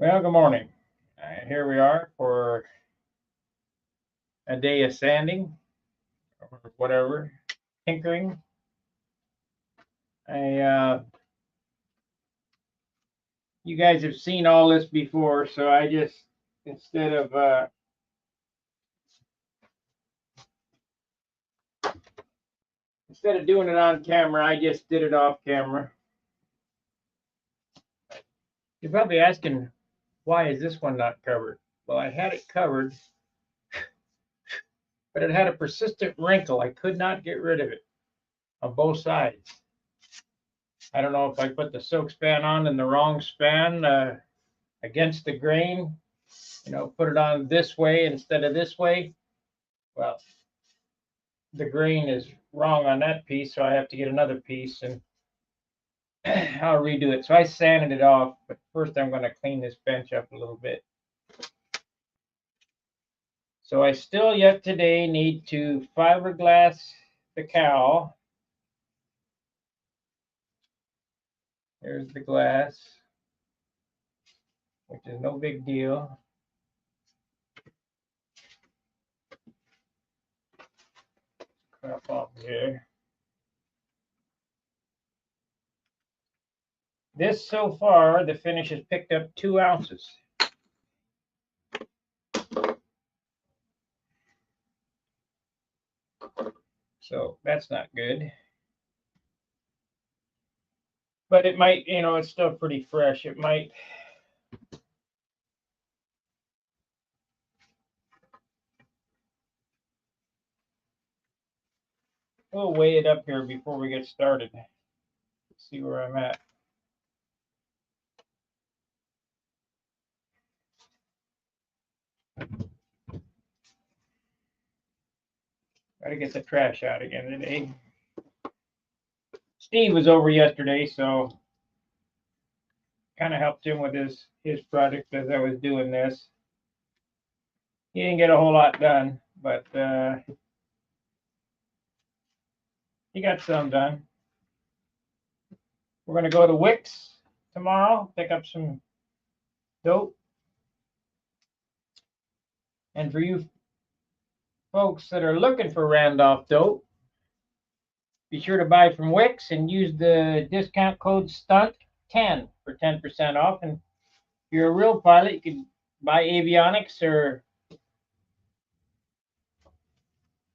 Well, good morning. Here we are for a day of sanding or whatever, tinkering. I, you guys have seen all this before, so I just instead of doing it on camera, I just did it off camera. You're probably asking, why is this one not covered? Well, I had it covered, but it had a persistent wrinkle. I could not get rid of it on both sides. I don't know if I put the silk span on in the wrong span against the grain, put it on this way instead of this way. Well, the grain is wrong on that piece, so I have to get another piece and I'll redo it. So I sanded it off, but first I'm going to clean this bench up a little bit. So I still yet today need to fiberglass the cowl. There's the glass, which is no big deal. Crap off here. This so far, the finish has picked up 2 ounces. So that's not good. But it might, it's still pretty fresh. It might. We'll weigh it up here before we get started. See where I'm at. Got to get the trash out again today. Steve was over yesterday, so kind of helped him with his project as I was doing this. He didn't get a whole lot done, but he got some done. We're going to go to Wicks tomorrow, pick up some dope. And for you folks that are looking for Randolph dope, be sure to buy from Wicks and use the discount code STUNT10 for 10% off. And if you're a real pilot, you can buy avionics or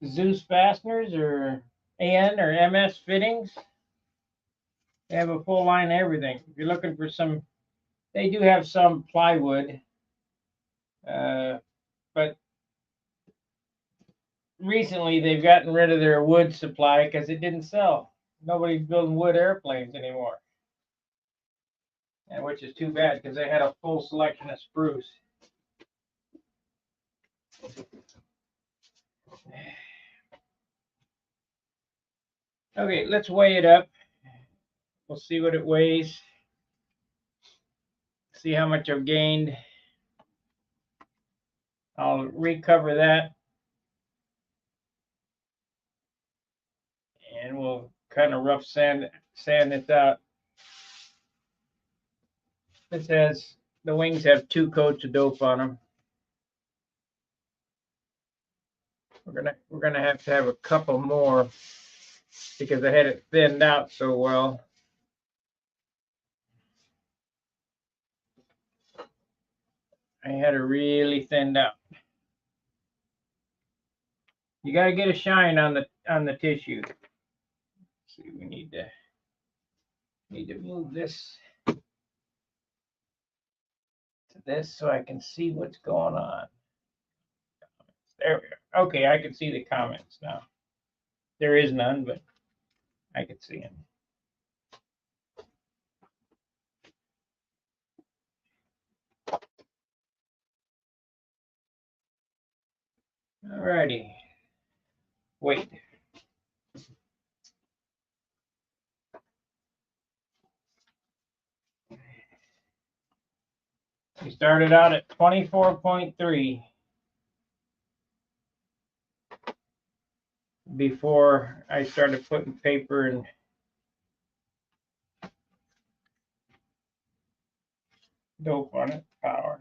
Zeus fasteners or AN or MS fittings. They have a full line of everything. If you're looking for some, they do have some plywood, but recently they've gotten rid of their wood supply because it didn't sell. Nobody's building wood airplanes anymore, and which is too bad because they had a full selection of spruce. Okay, let's weigh it up. We'll see what it weighs. See how much I've gained. I'll recover that. And we'll kind of rough sand this out. This has, the wings have 2 coats of dope on them. We're gonna have to have a couple more because I had it thinned out so well. I had it really thinned out. You got to get a shine on the tissue. Let's see, we need to move this to this so I can see what's going on. There we go. Okay, I can see the comments now. There is none, but I can see them. All righty. Wait. We started out at 24.3 before I started putting paper and dope on it. power.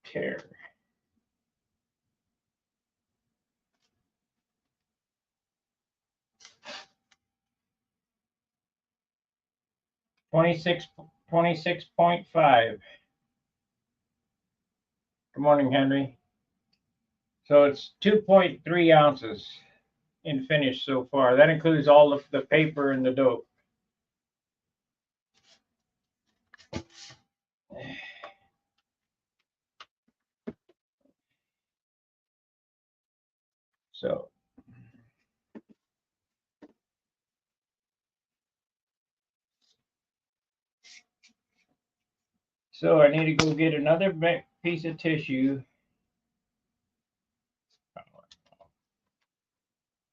Tear. 26.5. Good morning, Henry. So it's 2.3 ounces in finish so far. That includes all of the paper and the dope. So I need to go get another piece of tissue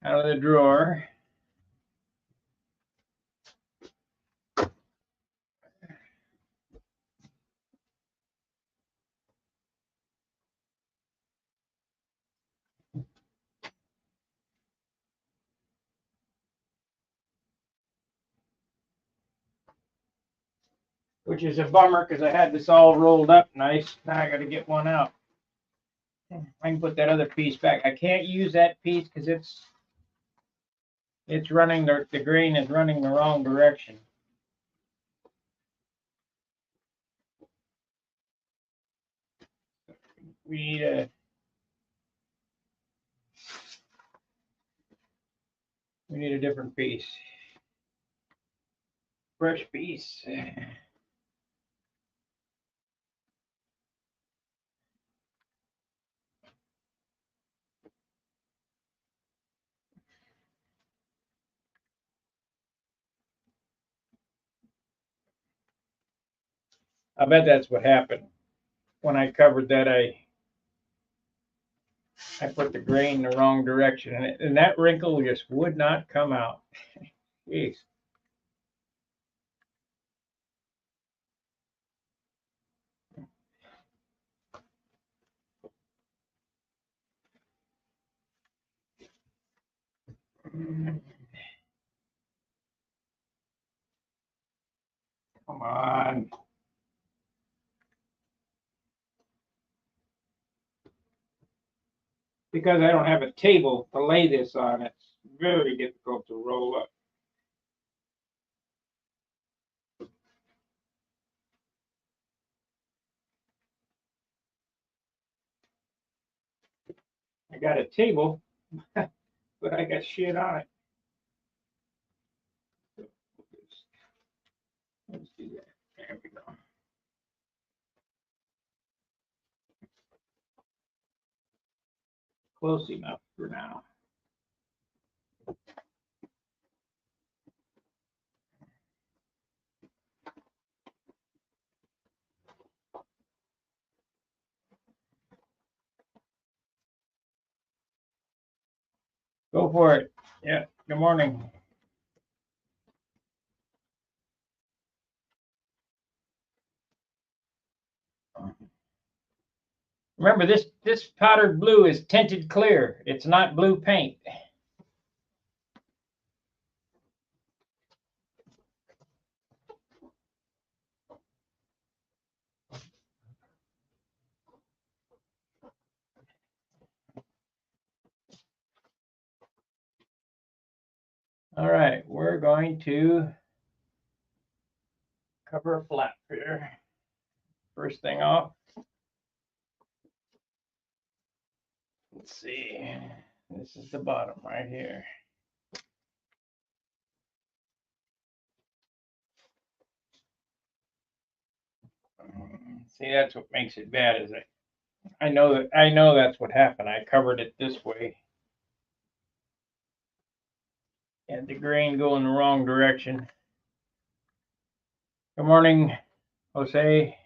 out of the drawer. Which is a bummer because I had this all rolled up nice. Now I got to get one out. I can put that other piece back. I can't use that piece because it's running the grain is running the wrong direction. We need a different piece. Fresh piece. I bet that's what happened. When I covered that, I put the grain in the wrong direction, and that wrinkle just would not come out. Jeez. Come on. Because I don't have a table to lay this on, it's very difficult to roll up. I got a table, but I got shit on it. Let's do that. There we go. Close enough for now. Go for it. Yeah, good morning. Remember, this powdered blue is tinted clear. It's not blue paint. All right, we're going to cover a flap here. First thing off. Let's see. This is the bottom right here. See, that's what makes it bad, is it? I know that's what happened. I covered it this way. And the grain go in the wrong direction. Good morning, Jose.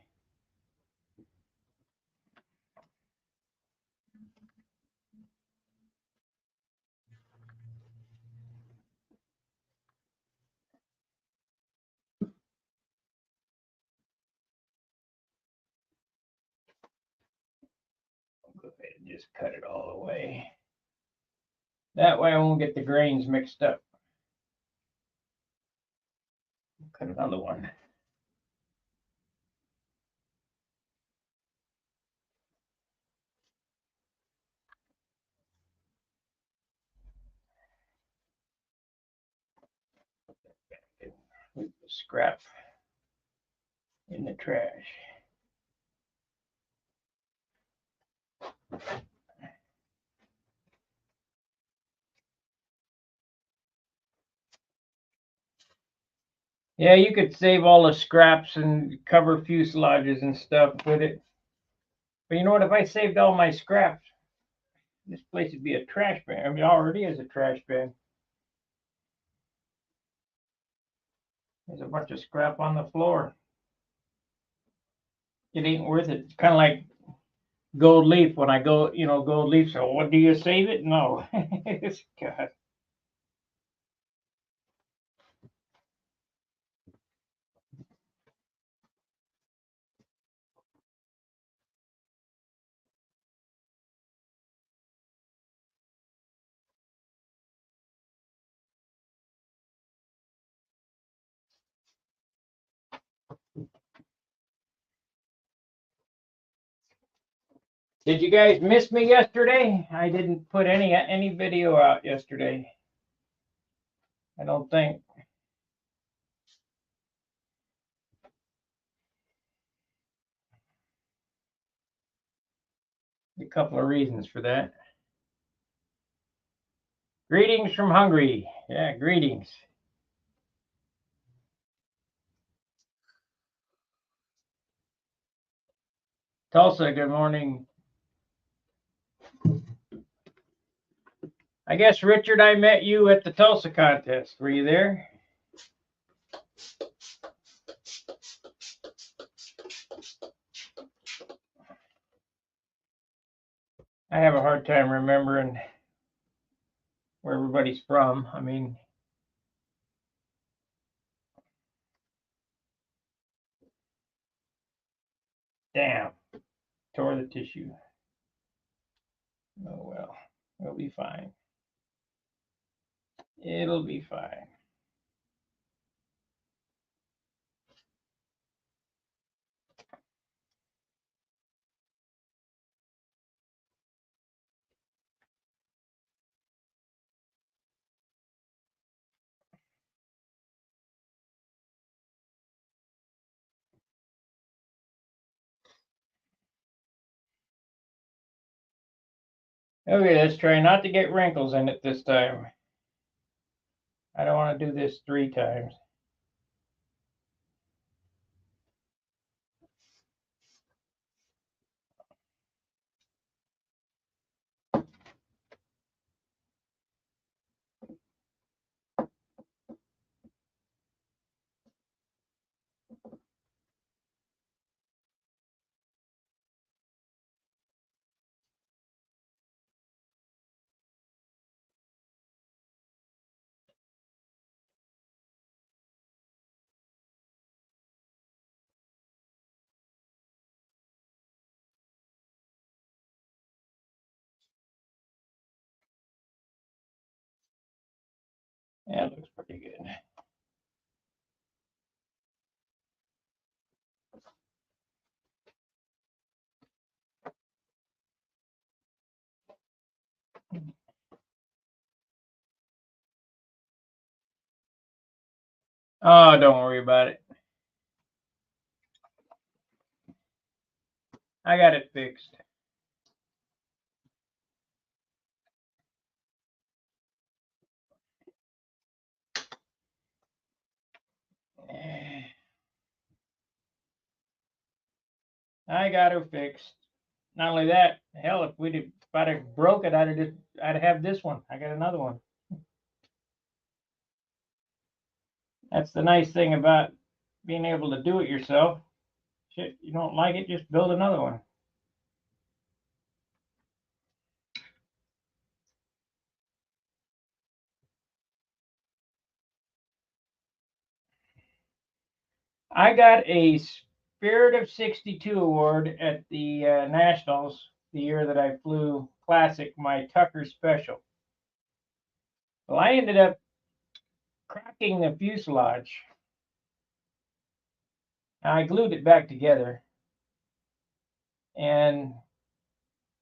Go ahead and just cut it all away. That way I won't get the grains mixed up. Cut another one. Leave the scrap in the trash. Yeah, you could save all the scraps and cover fuselages and stuff with it. But you know what? If I saved all my scraps, this place would be a trash bin. I mean, it already is a trash bin. There's a bunch of scrap on the floor. It ain't worth it. It's kind of like gold leaf. When I go, gold leaf. So what do you save it? No. God. Did you guys miss me yesterday? I didn't put any video out yesterday. I don't think. A couple of reasons for that. Greetings from Hungary. Yeah, greetings. Tulsa, good morning. I guess, Richard, I met you at the Tulsa contest. Were you there? I have a hard time remembering where everybody's from. I mean, damn, tore the tissue. Oh well, it'll be fine. It'll be fine. Okay, let's try not to get wrinkles in it this time. I don't want to do this 3 times. Yeah, it looks pretty good. Oh, don't worry about it. I got it fixed. I got her fixed. Not only that, hell, if I'd have broke it, I'd have this one. I got another one. That's the nice thing about being able to do it yourself. Shit, you don't like it, just build another one. I got a Spirit of 62 award at the Nationals the year that I flew Classic, my Tucker Special. Well, I ended up cracking the fuselage Now, I glued it back together, and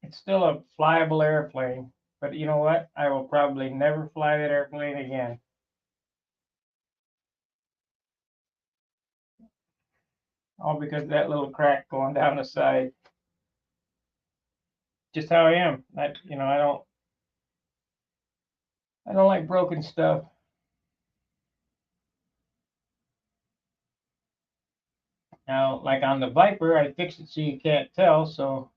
it's still a flyable airplane, but you know what? I will probably never fly that airplane again. All because of that little crack going down the side. Just how I am. I don't like broken stuff. Now, like on the Viper, I fixed it so you can't tell, so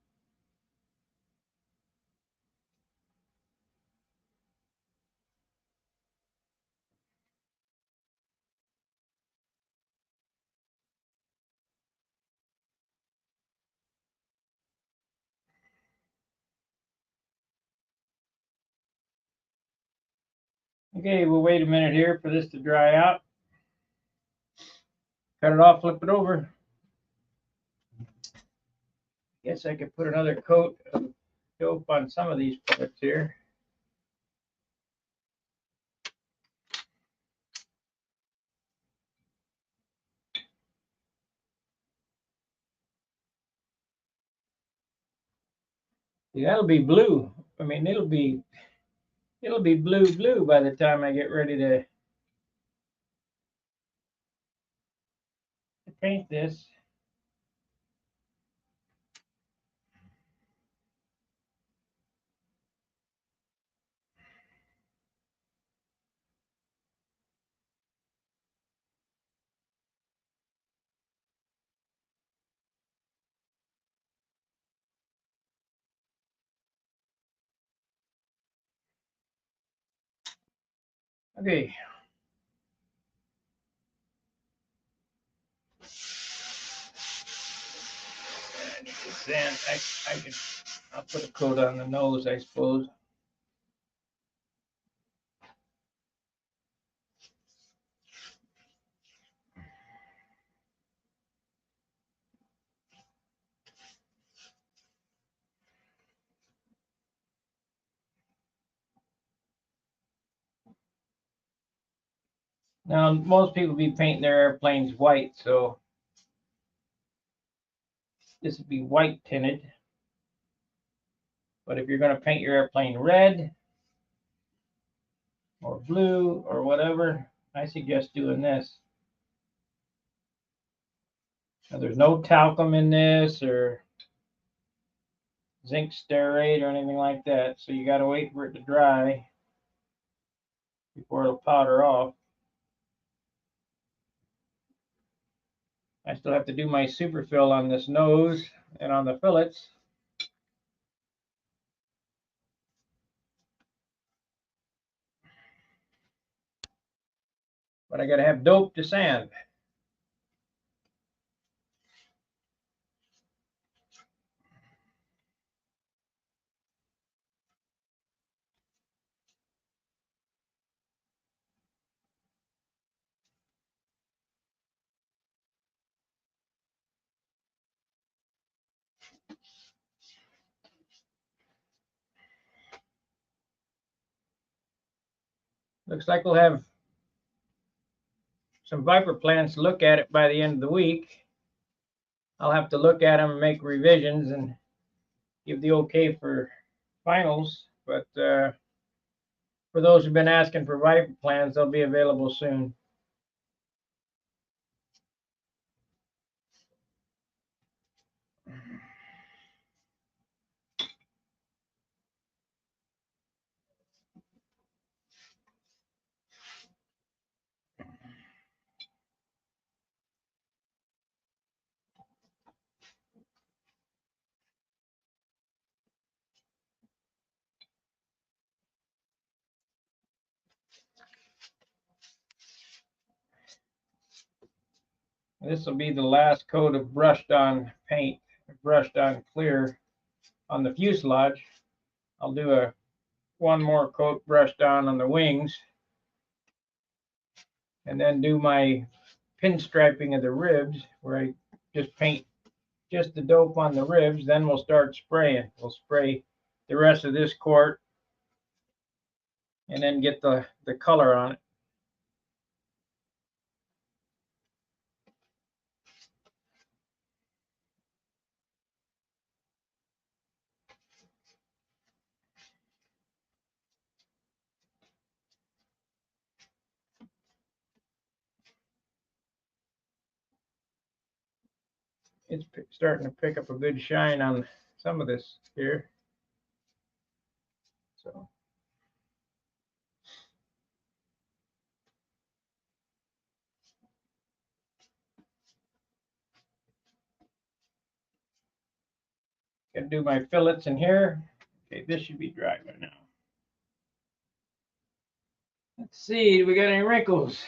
okay, we'll wait a minute here for this to dry out. Cut it off, flip it over. Guess I could put another coat of dope on some of these parts here. See, that'll be blue. I mean, it'll be blue by the time I get ready to paint this. Okay. Then I'll put a coat on the nose, I suppose. Now, most people be painting their airplanes white, so this would be white tinted. But if you're going to paint your airplane red or blue or whatever, I suggest doing this. Now, there's no talcum in this or zinc stearate or anything like that, so you got to wait for it to dry before it'll powder off. I still have to do my superfill on this nose and on the fillets. But I got to have dope to sand. Looks like we'll have some Viper plans to look at it by the end of the week. I'll have to look at them and make revisions and give the okay for finals. But for those who've been asking for Viper plans, they'll be available soon. This will be the last coat of brushed on paint, brushed on clear on the fuselage. I'll do one more coat brushed on the wings, and then do my pinstriping of the ribs where I just paint just the dope on the ribs. Then we'll start spraying. We'll spray the rest of this quart and then get the color on it. it's starting to pick up a good shine on some of this here. So. Gonna do my fillets in here. Okay, this should be dry by now. Let's see, do we got any wrinkles?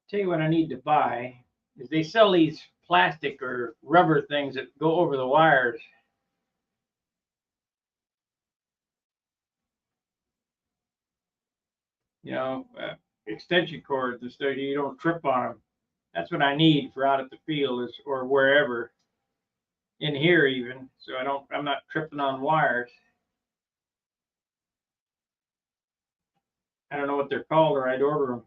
Tell you what I need to buy is they sell these plastic or rubber things that go over the wires. You know, extension cords and stuff. You don't trip on them. That's what I need for out at the field is or wherever. In here even, so I'm not tripping on wires. I don't know what they're called, or I'd order them.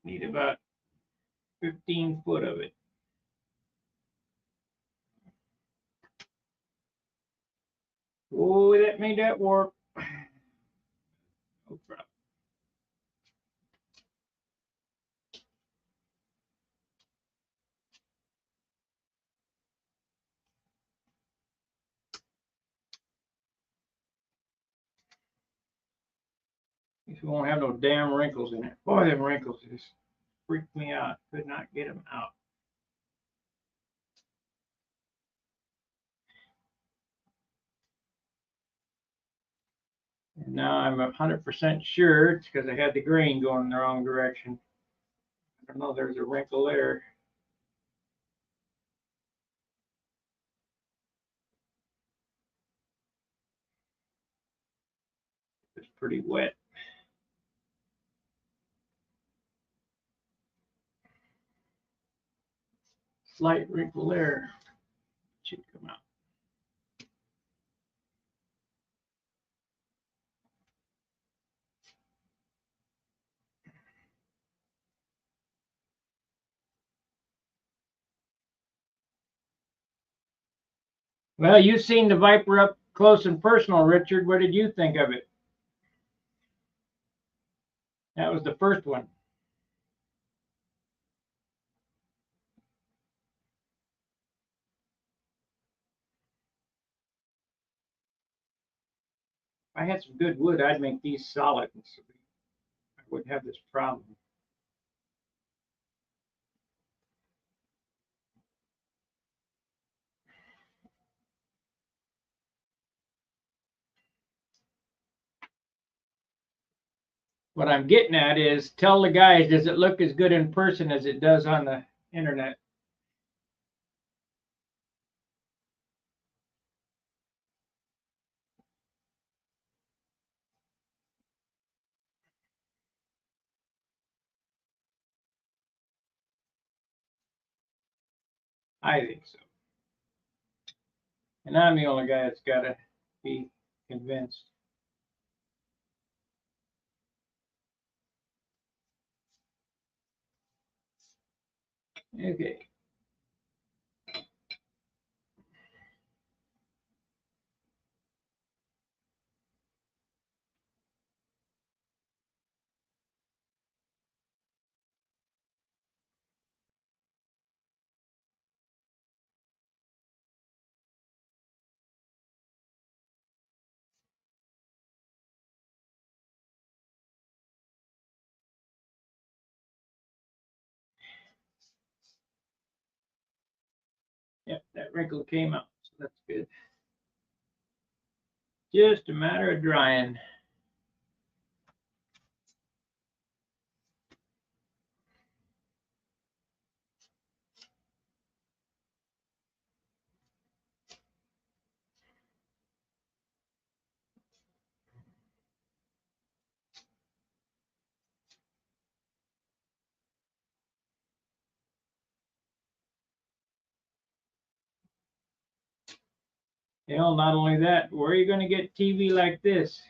Need about 15 foot of it. Oh, that made that work. No problem. This won't have no damn wrinkles in it. Boy, them wrinkles just freaked me out. Could not get them out. And now I'm 100% sure it's because I had the grain going in the wrong direction. I don't know, there's a wrinkle there. It's pretty wet. Slight wrinkle there. Should come out. Well, you've seen the Viper up close and personal, Richard. What did you think of it? That was the first one. If I had some good wood, I'd make these solid, so I wouldn't have this problem. What I'm getting at is tell the guys, does it look as good in person as it does on the internet? I think so. And I'm the only guy that's got to be convinced. Okay. Yep, that wrinkle came out, so that's good. Just a matter of drying. Hell, not only that, where are you going to get TV like this?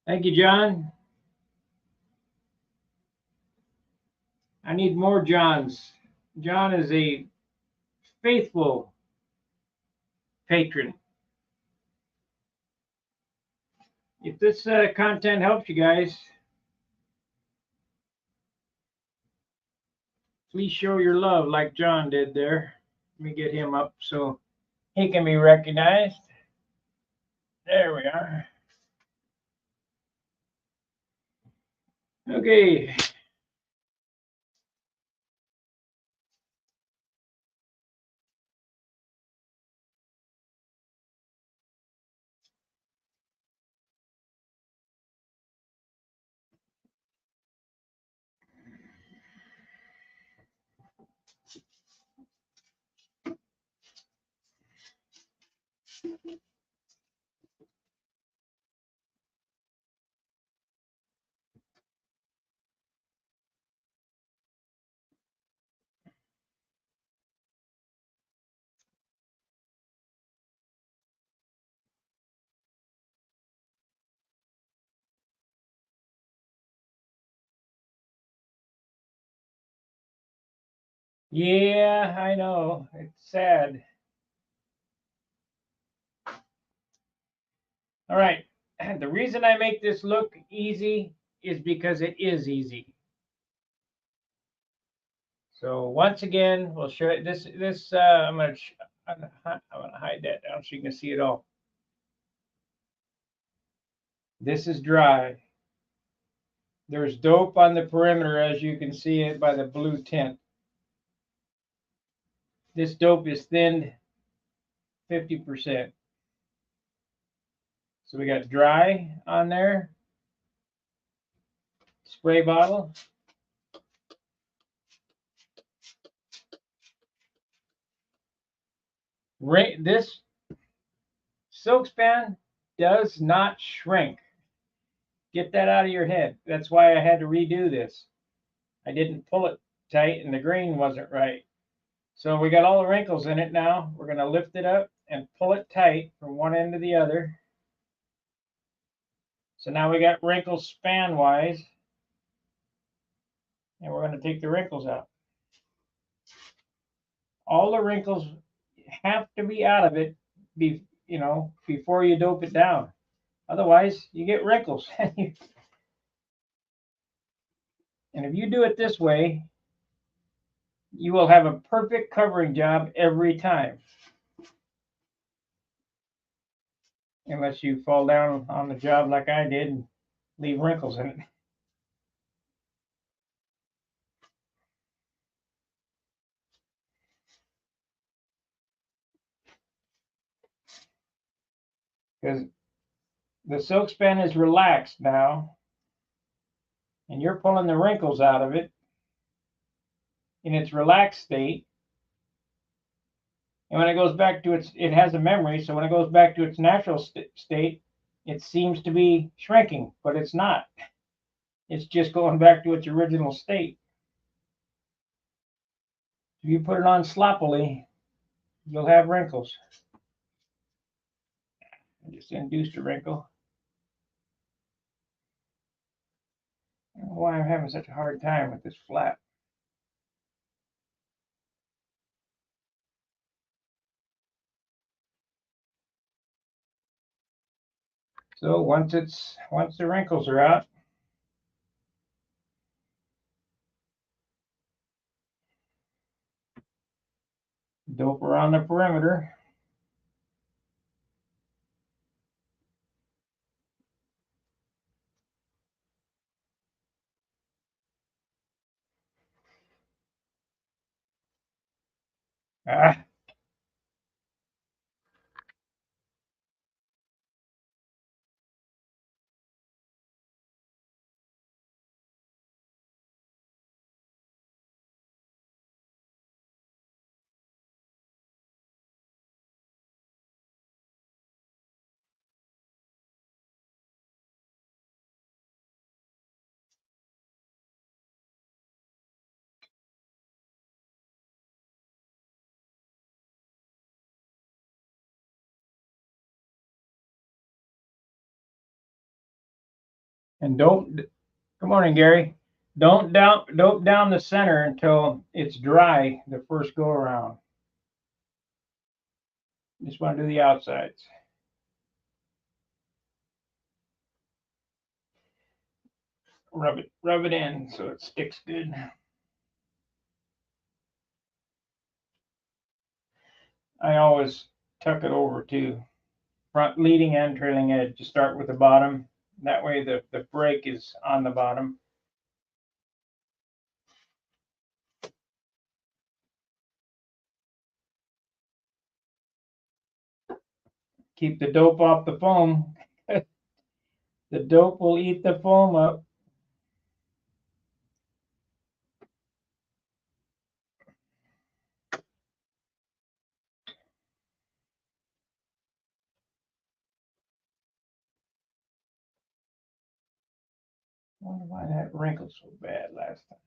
Thank you, John. I need more Johns. John is a faithful patron. If this content helps you guys, please show your love like John did there. Let me get him up so he can be recognized. There we are. Okay. Yeah, I know. It's sad. All right. The reason I make this look easy is because it is easy. So once again, we'll show it. This I'm gonna hide that down so you can see it all. This is dry. There's dope on the perimeter, as you can see it by the blue tint. This dope is thinned 50%. So we got dry on there, spray bottle. This silk span does not shrink. Get that out of your head. That's why I had to redo this. I didn't pull it tight and the grain wasn't right. So we got all the wrinkles in it now. We're going to lift it up and pull it tight from one end to the other. So now we got wrinkles span wise. And we're going to take the wrinkles out. All the wrinkles have to be out of it before you dope it down. Otherwise, you get wrinkles. And if you do it this way, you will have a perfect covering job every time. Unless you fall down on the job like I did and leave wrinkles in it. Because the silk span is relaxed now, and you're pulling the wrinkles out of it in its relaxed state. And when it goes back to it has a memory, so when it goes back to its natural state, it seems to be shrinking, but it's not. It's just going back to its original state. If you put it on sloppily, you'll have wrinkles. I just induced a wrinkle. I don't know why I'm having such a hard time with this flap. So once the wrinkles are out, dope around the perimeter. Ah, And don't, good morning, Gary. Don't down the center until it's dry the first go around. Just want to do the outsides. Rub it in so it sticks good. I always tuck it over too. Front leading and trailing edge. You start with the bottom. That way the break is on the bottom. Keep the dope off the foam. The dope will eat the foam up. I wonder why that wrinkled so bad last time.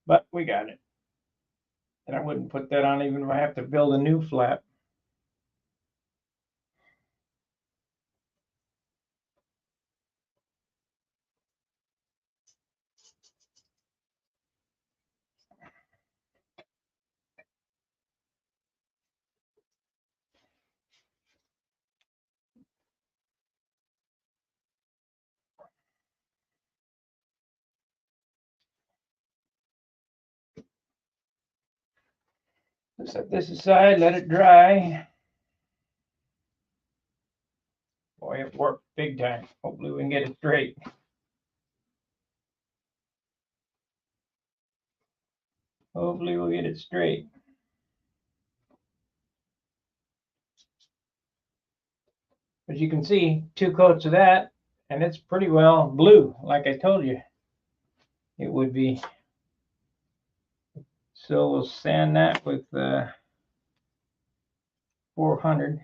But we got it. And I wouldn't put that on even if I have to build a new flap. Set this aside, let it dry. Boy, it worked big time. Hopefully we can get it straight. Hopefully we'll get it straight. As you can see, 2 coats of that, and it's pretty well blue, like I told you it would be. So we'll sand that with 400.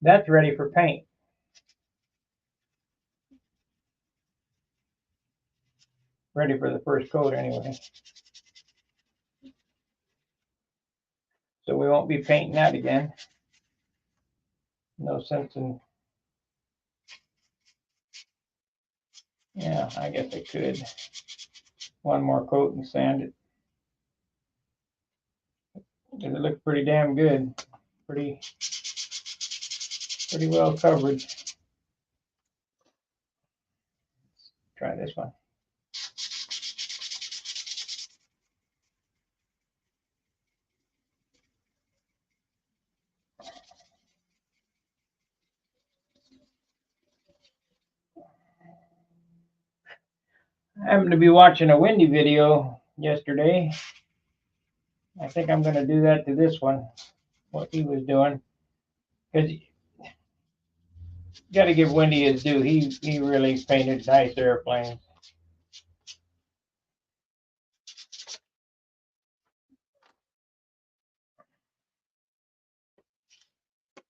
That's ready for paint. Ready for the first coat anyway. So we won't be painting that again. No sense in, yeah, I guess I could. One more coat and sand it. It looks pretty damn good. Pretty well covered. Try this one. I happened to be watching a Wendy video yesterday. I think I'm going to do that to this one, what he was doing. Because you got to give Wendy his due. He really painted nice airplanes.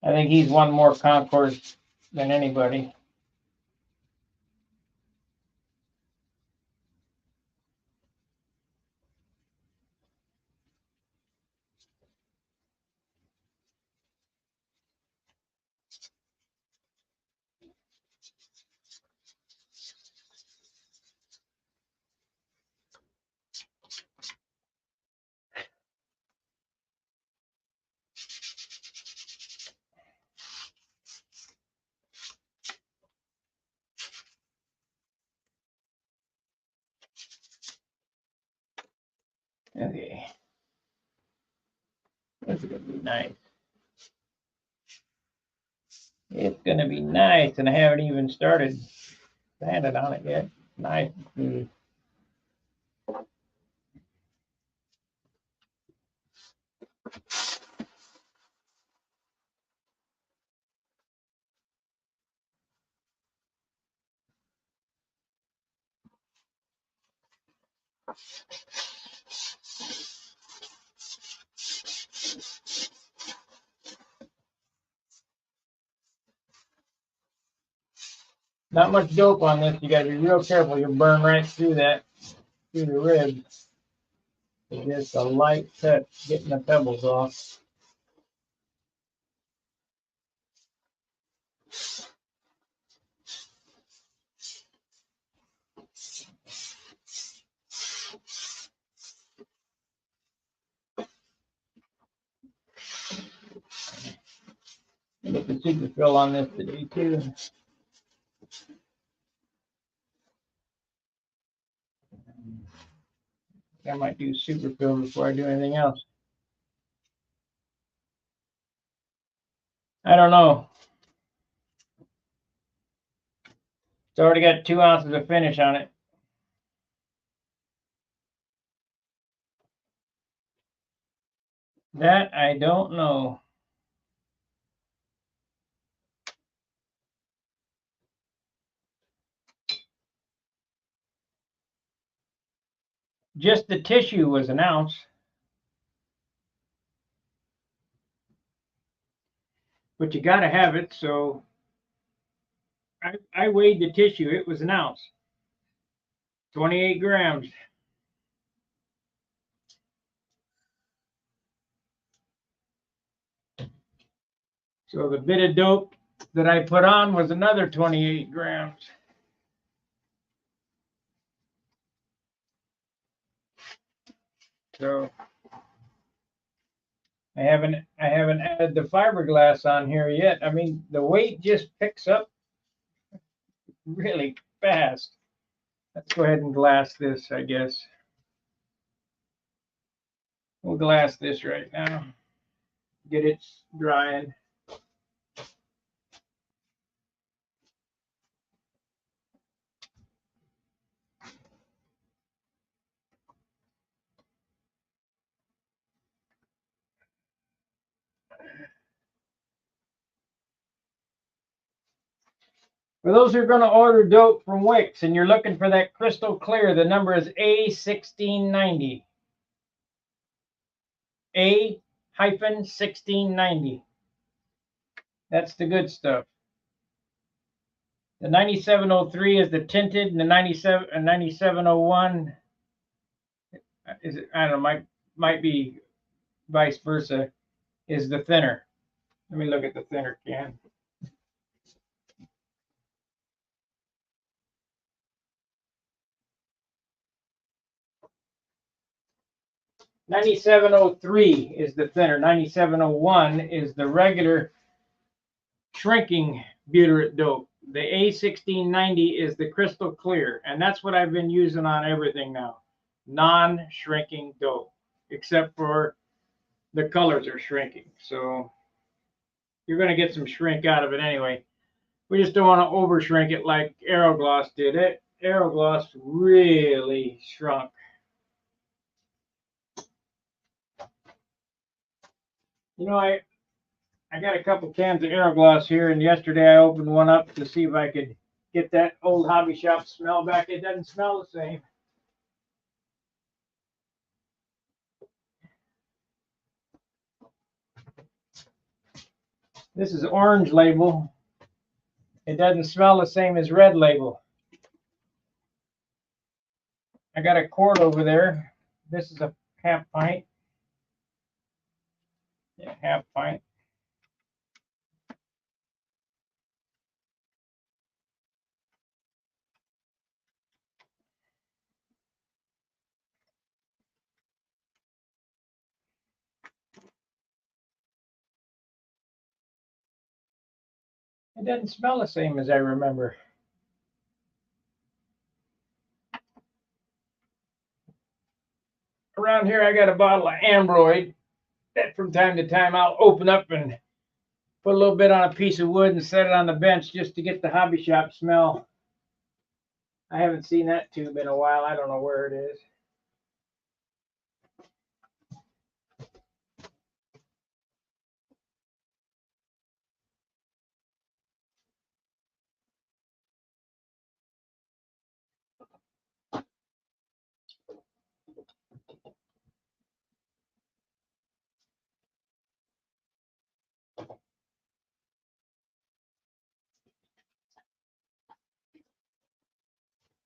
I think he's won more concours than anybody. Okay. This is going to be nice. It's going to be nice, and I haven't even started sanding on it yet. Nice. Not much dope on this. You gotta be real careful. You'll burn right through that, through the rib. It's just a light touch getting the pebbles off. Get the super fill on this today too. I might do super fill before I do anything else. I don't know. It's already got 2 ounces of finish on it. That I don't know. Just the tissue was an ounce. But you got to have it, so I weighed the tissue. It was an ounce. 28 grams. So the bit of dope that I put on was another 28 grams. So I haven't added the fiberglass on here yet. I mean, the weight just picks up really fast. Let's go ahead and glass this, I guess. We'll glass this right now. Get it drying. For those who are going to order dope from Wicks and you're looking for that crystal clear, the number is A1690. A-1690. That's the good stuff. The 9703 is the tinted, and the 9701 is, I don't know, might be vice versa, is the thinner. Let me look at the thinner can. (9703) is the thinner. 9701 is the regular shrinking butyrate dope. The A1690 is the crystal clear, and that's what I've been using on everything now. Non-shrinking dope, except for the colors are shrinking. So you're going to get some shrink out of it anyway. We just don't want to over shrink it like Aerogloss did. Aerogloss really shrunk. You know, I got a couple cans of Aerogloss here, and yesterday I opened one up to see if I could get that old hobby shop smell back. It doesn't smell the same. This is orange label. It doesn't smell the same as red label. I got a quart over there. This is a half pint. Yeah, half pint. It doesn't smell the same as I remember. Around here, I got a bottle of Ambroid that from time to time I'll open up and put a little bit on a piece of wood and set it on the bench just to get the hobby shop smell. I haven't seen that tube in a while. I don't know where it is.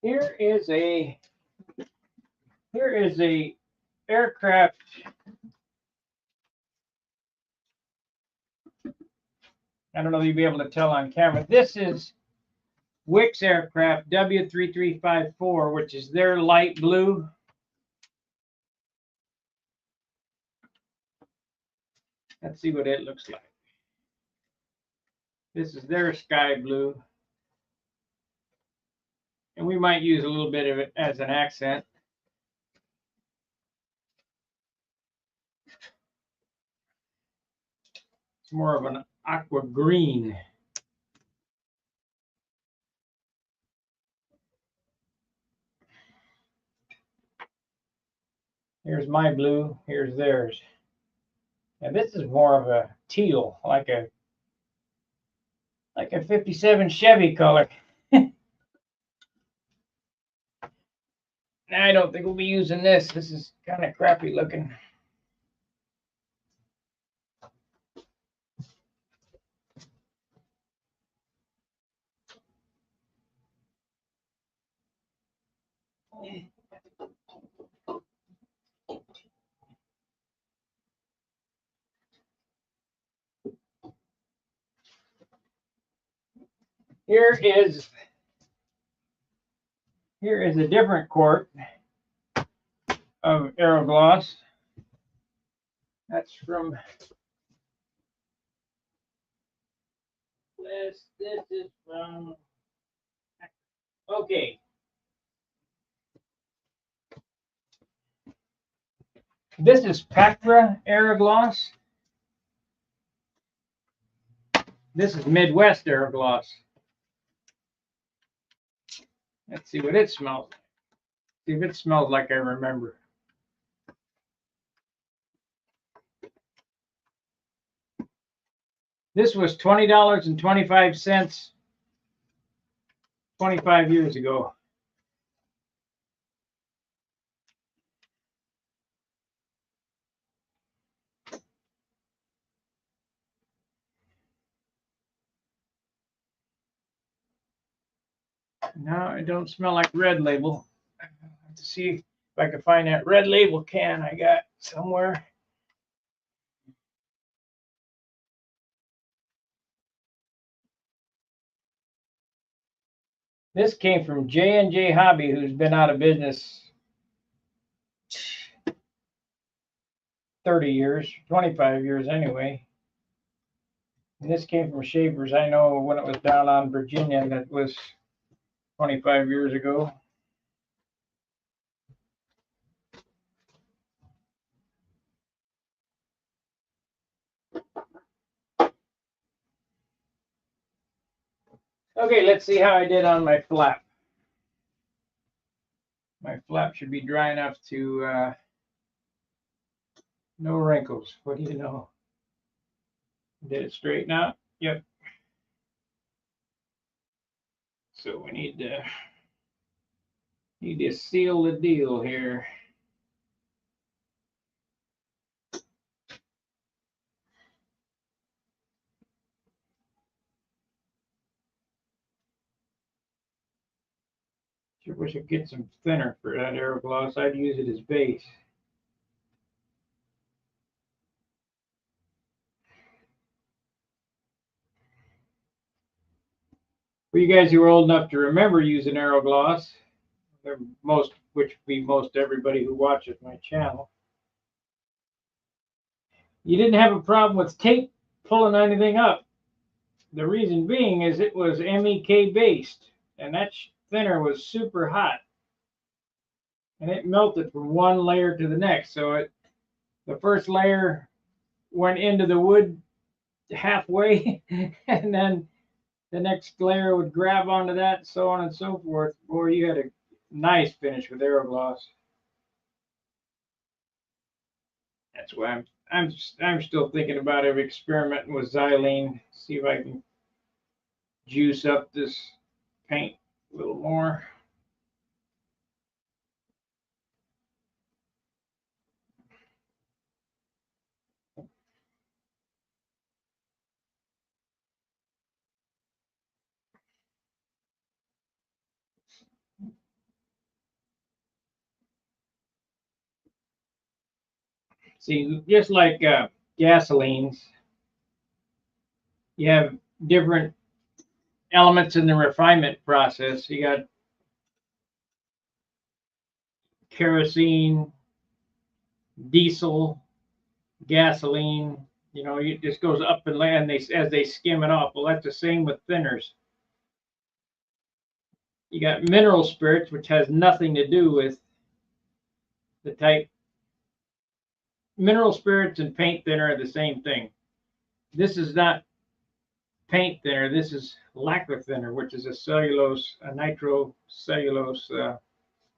Here is a aircraft. I don't know if you'll be able to tell on camera. This is Wickes aircraft W3354, which is their light blue. Let's see what it looks like. This is their sky blue. And we might use a little bit of it as an accent. It's more of an aqua green. Here's my blue, here's theirs. And this is more of a teal, like a 57 Chevy color. I don't think we'll be using this. This is kind of crappy looking. Here is a different quart of Aerogloss. That's from this is from, okay. This is Pactra Aerogloss. This is Midwest Aerogloss. Let's see what it smells like. See if it smells like I remember. This was $20.25 25 years ago. No, it don't smell like Red Label. I have to see if I can find that Red Label can I got somewhere. This came from J&J Hobby, who's been out of business 30 years, 25 years anyway. And this came from Schaefer's. I know when it was down on Virginia, that was 25 years ago. Okay, let's see how I did on my flap. My flap should be dry enough to no wrinkles. What do you know? Did it straighten out? Yep. So we need to seal the deal here. Sure wish I'd get some thinner for that Aerogloss. I'd use it as base. For you guys who are old enough to remember using Aerogloss, which would be most everybody who watches my channel, you didn't have a problem with tape pulling anything up. The reason being is it was MEK based, and that thinner was super hot, and it melted from one layer to the next. So the first layer went into the wood halfway, and then the next layer would grab onto that, so on and so forth. Boy, you had a nice finish with Aerogloss. That's why I'm still thinking about experimenting with xylene. See if I can juice up this paint a little more. See, just like gasolines, you have different elements in the refinement process. You got kerosene, diesel, gasoline. You know, it just goes up and land as they skim it off. Well, that's the same with thinners. You got mineral spirits, which has nothing to do with the type. Mineral spirits and paint thinner are the same thing. This is not paint thinner. This is lacquer thinner, which is a nitrocellulose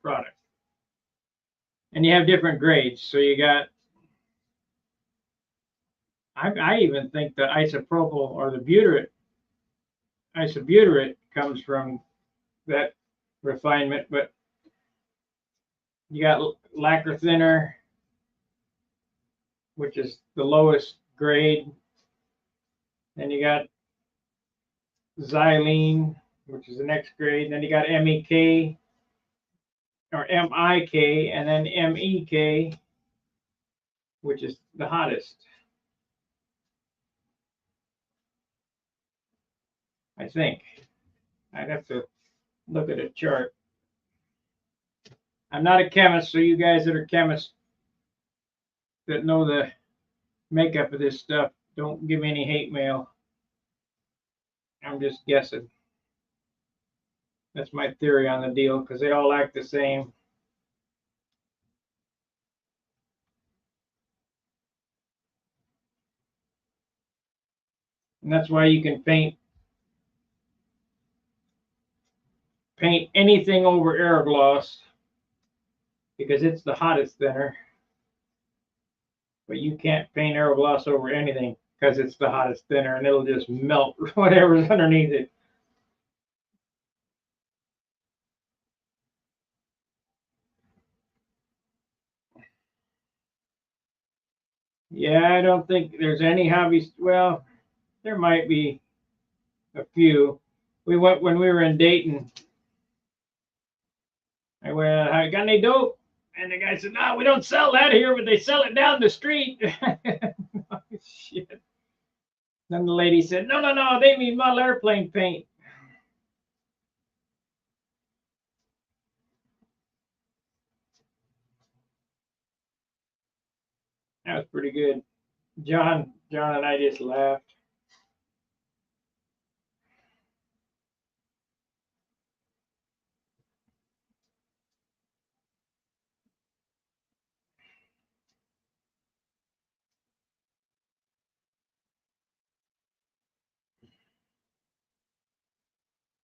product. And you have different grades. So you got, I even think the isopropyl or the isobutyrate comes from that refinement, but you got lacquer thinner, which is the lowest grade. Then you got xylene, which is the next grade. And then you got MEK or MIK, and then MEK, which is the hottest. I think. I'd have to look at a chart. I'm not a chemist, so you guys that are chemists that know the makeup of this stuff, don't give me any hate mail. I'm just guessing. That's my theory on the deal, because they all act the same. And that's why you can paint anything over Aerogloss, because it's the hottest thinner. But you can't paint Aerogloss over anything because it's the hottest thinner, and it'll just melt whatever's underneath it. Yeah, I don't think there's any hobbies. Well, there might be a few. We went when we were in Dayton. I went, I got any dope? And the guy said, no, we don't sell that here, but they sell it down the street. Oh, shit. Then the lady said, no, no, no, they mean model airplane paint. That was pretty good. John and I just laughed.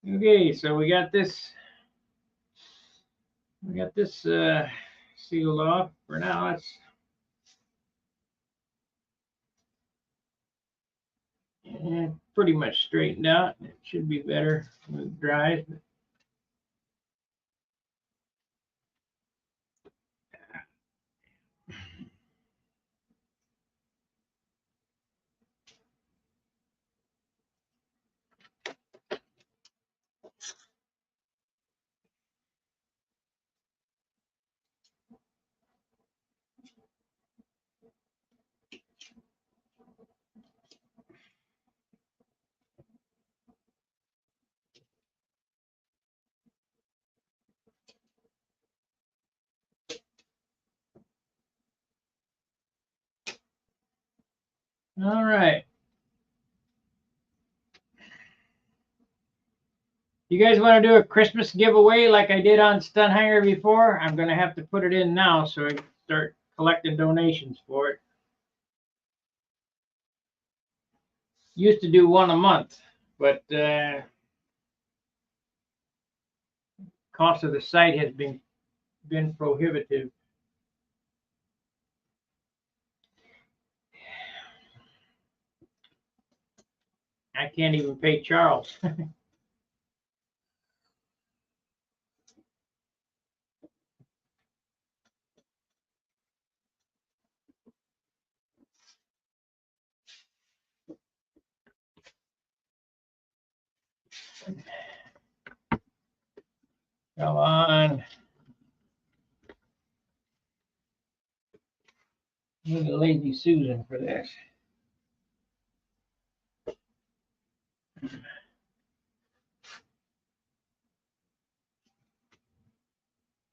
Okay, so we got this sealed off for now. It's pretty much straightened out. It should be better when it dries. All right. You guys want to do a Christmas giveaway like I did on Stunhanger before? I'm going to have to put it in now so I can start collecting donations for it. Used to do one a month, but cost of the site has been prohibitive. I can't even pay Charles. Come on. need a lazy Susan for this.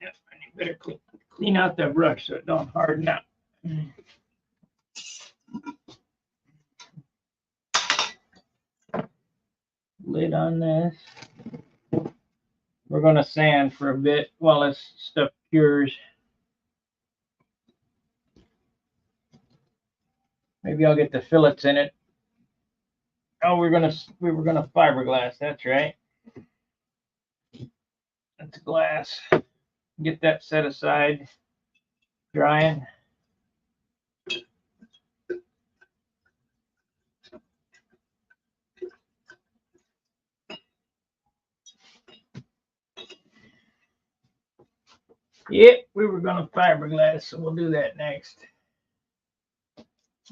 Yep, I better clean out the brush so it don't harden up. Lid on this. We're going to sand for a bit while this stuff cures. Maybe I'll get the fillets in it. Oh, we were gonna fiberglass. That's right. That's glass. Get that set aside, drying. Yep, we were gonna fiberglass, so we'll do that next.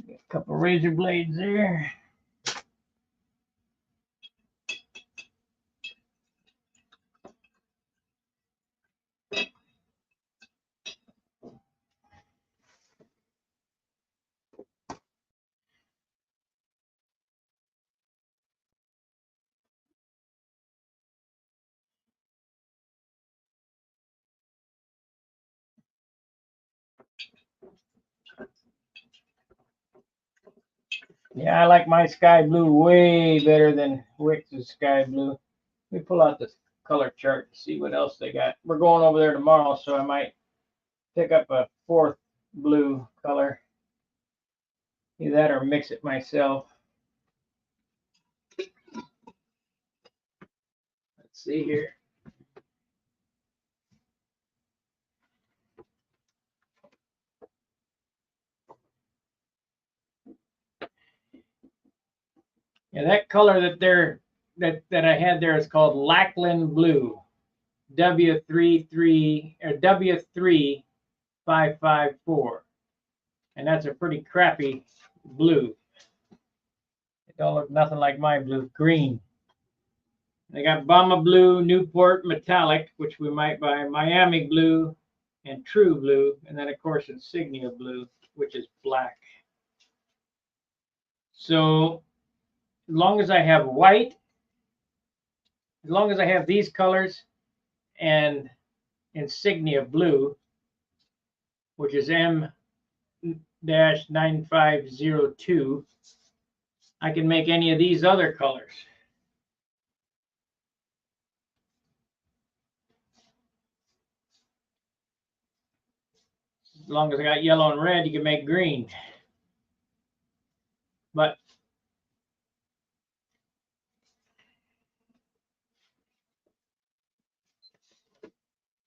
Got a couple razor blades there. Yeah, I like my sky blue way better than Wix's sky blue. Let me pull out the color chart to see what else they got. We're going over there tomorrow, so I might pick up a fourth blue color. Either that or mix it myself. Let's see here. Yeah, that color that I had there is called Lackland Blue, W33 or W3554, and that's a pretty crappy blue. It don't look nothing like my blue. Green. They got Bama Blue, Newport Metallic, which we might buy, Miami Blue, and True Blue, and then of course Insignia Blue, which is black. So as long as I have white, as long as I have these colors and Insignia Blue, which is M-9502, I can make any of these other colors. As long as I got yellow and red, you can make green. But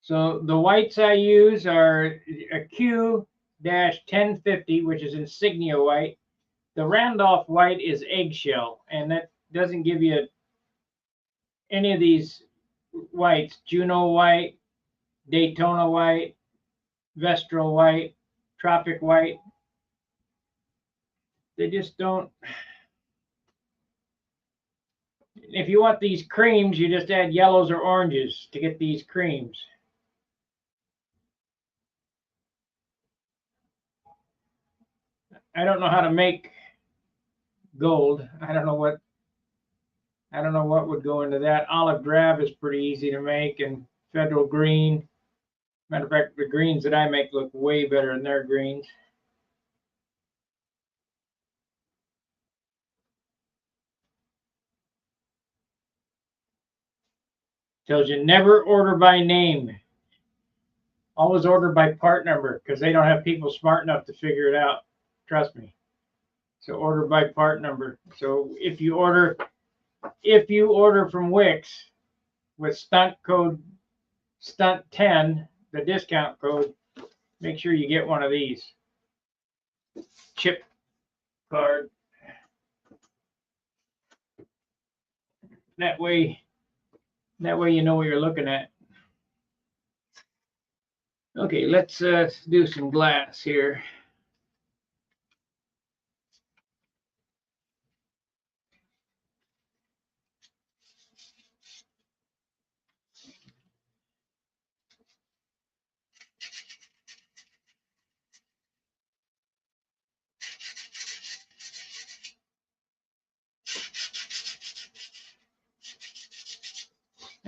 so the whites I use are a Q-1050, which is Insignia white. The Randolph white is eggshell, and that doesn't give you any of these whites. Juno white, Daytona white, Vestral white, Tropic white. They just don't. If you want these creams, you just add yellows or oranges to get these creams. I don't know how to make gold. I don't know what would go into that. Olive drab is pretty easy to make, and Federal green. Matter of fact, the greens that I make look way better than their greens. Tells you never order by name. Always order by part number, because they don't have people smart enough to figure it out. Trust me. So order by part number. So if you order from Wix with stunt code STUNT10, the discount code, make sure you get one of these. Chip card. That way you know what you're looking at. Okay, let's do some glass here.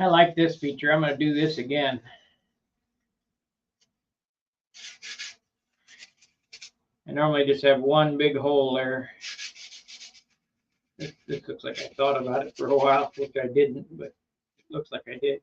I like this feature. I'm going to do this again. I normally just have one big hole there. This looks like I thought about it for a while, which I didn't, but it looks like I did.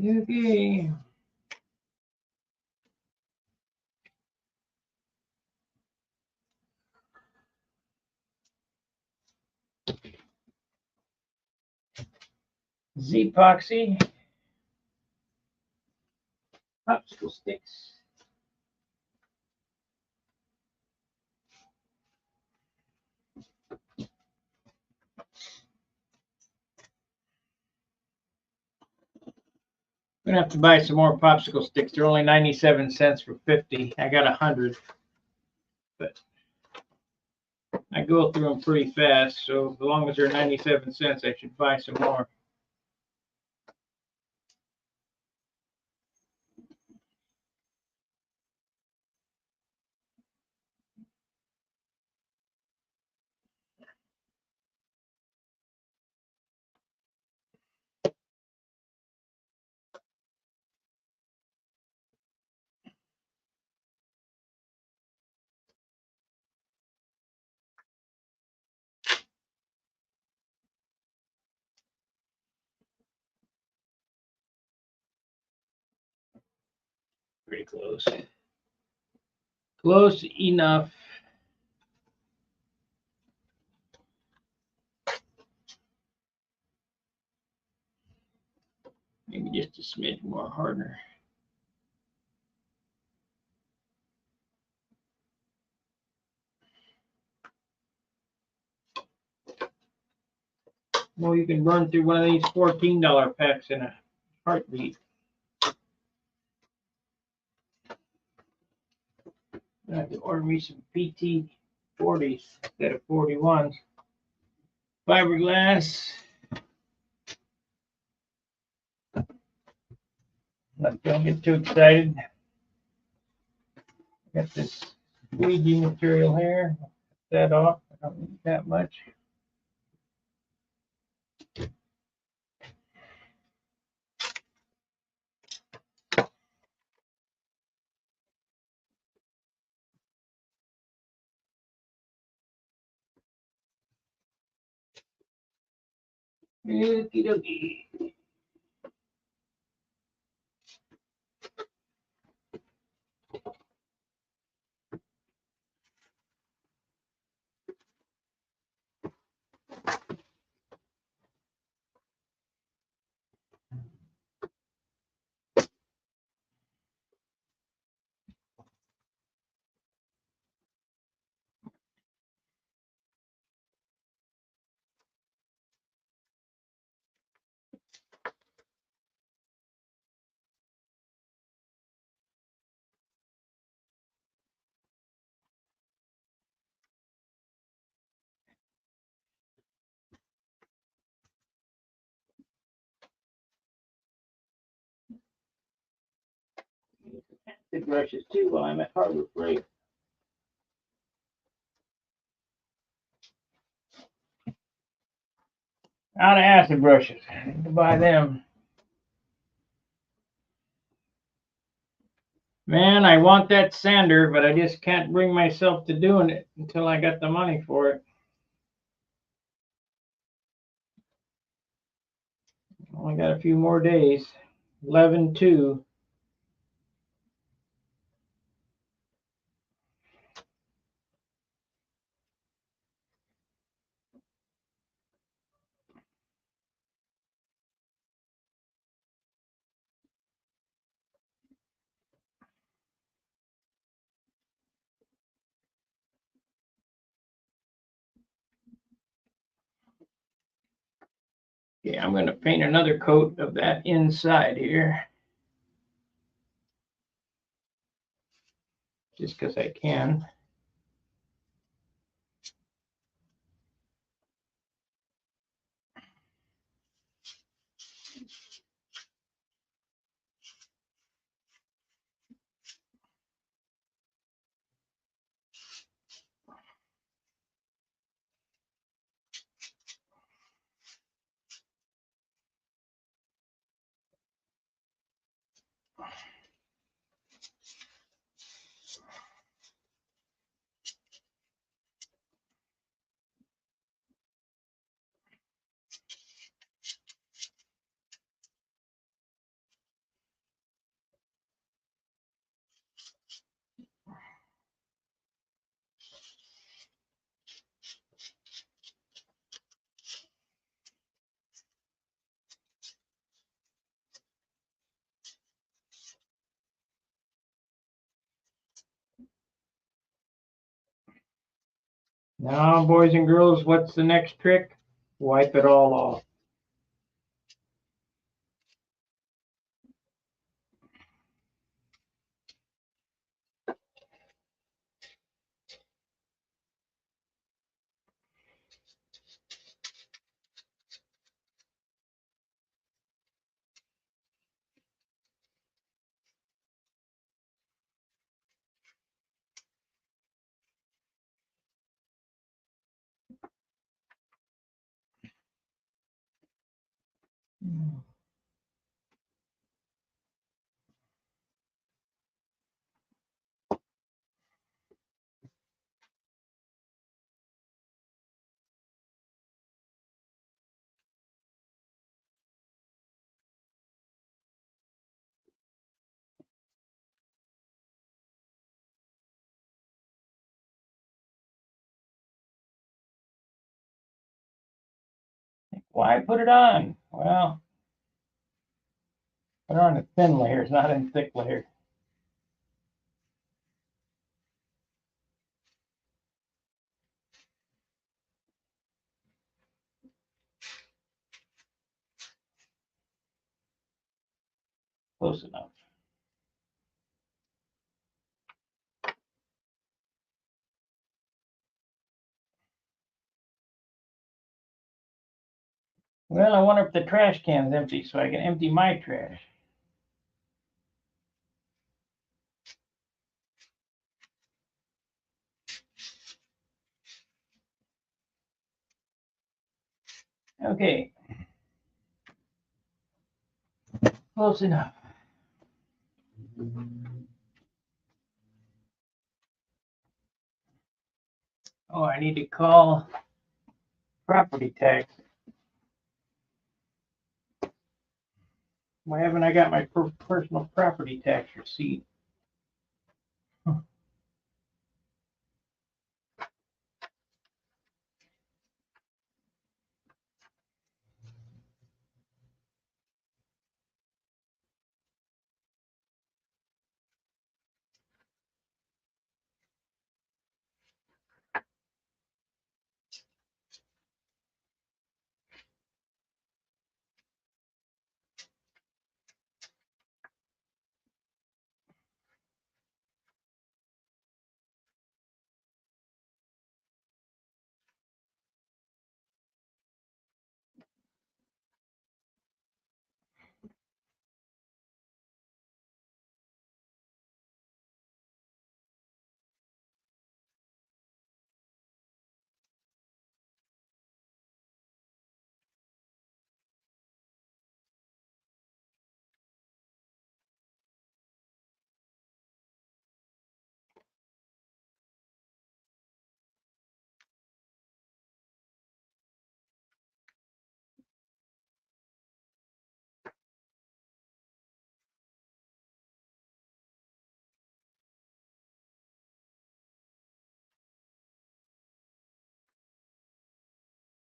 Okay. Z-epoxy popsicle sticks. I'm gonna have to buy some more popsicle sticks. They're only 97 cents for 50. I got 100, but I go through them pretty fast. So as long as they're 97 cents, I should buy some more. Pretty close. Close enough. Maybe just a smidge more harder. Well, you can burn through one of these $14 packs in a heartbeat. I have to order me some PT 40s instead of 41s. Fiberglass. Don't get too excited. Got this squeegee material here. Cut that off. I don't need that much. Okie dokie. The brushes too while I'm at Harbor Freight. Out of acid brushes. I need to buy them. Man, I want that sander, but I just can't bring myself to doing it until I got the money for it. Only got a few more days. 11/2. Okay, I'm going to paint another coat of that inside here. Just because I can. Now, boys and girls, what's the next trick? Wipe it all off. Why put it on? Well, put it on in thin layers, not in thick layers. Close enough. Well, I wonder if the trash can's empty so I can empty my trash. Okay. Close enough. Oh, I need to call property tax. Why haven't I got my personal property tax receipt?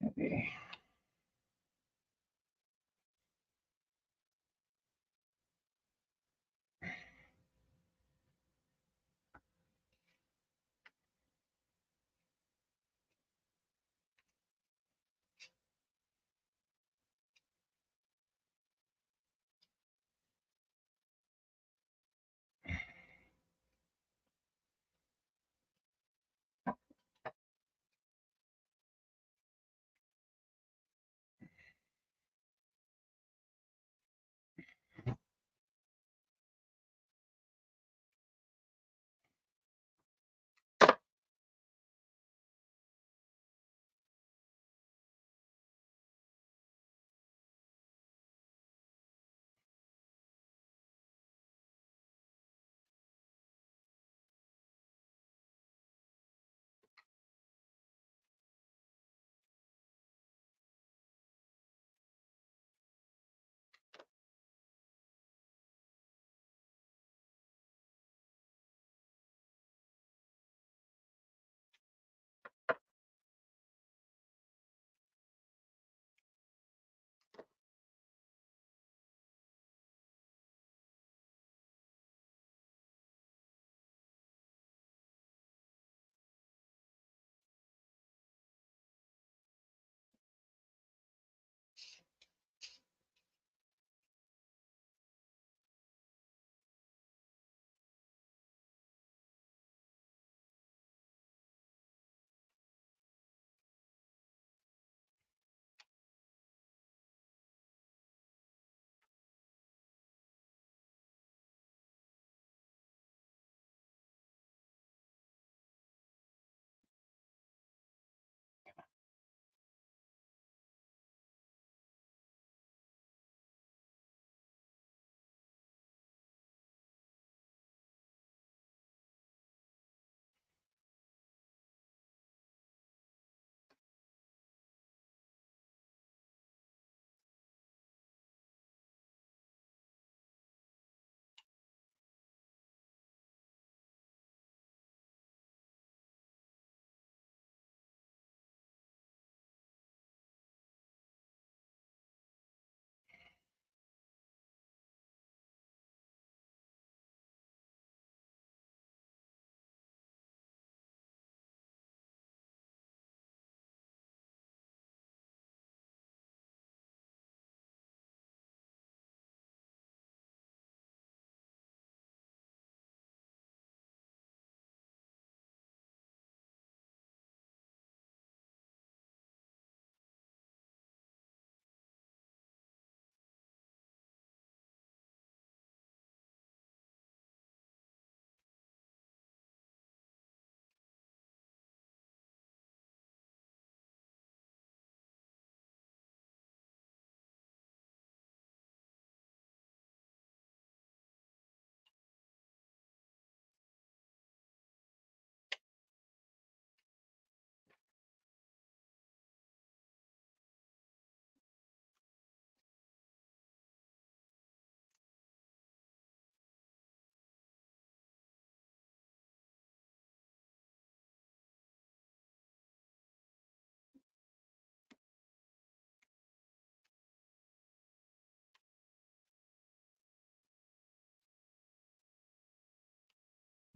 Okay.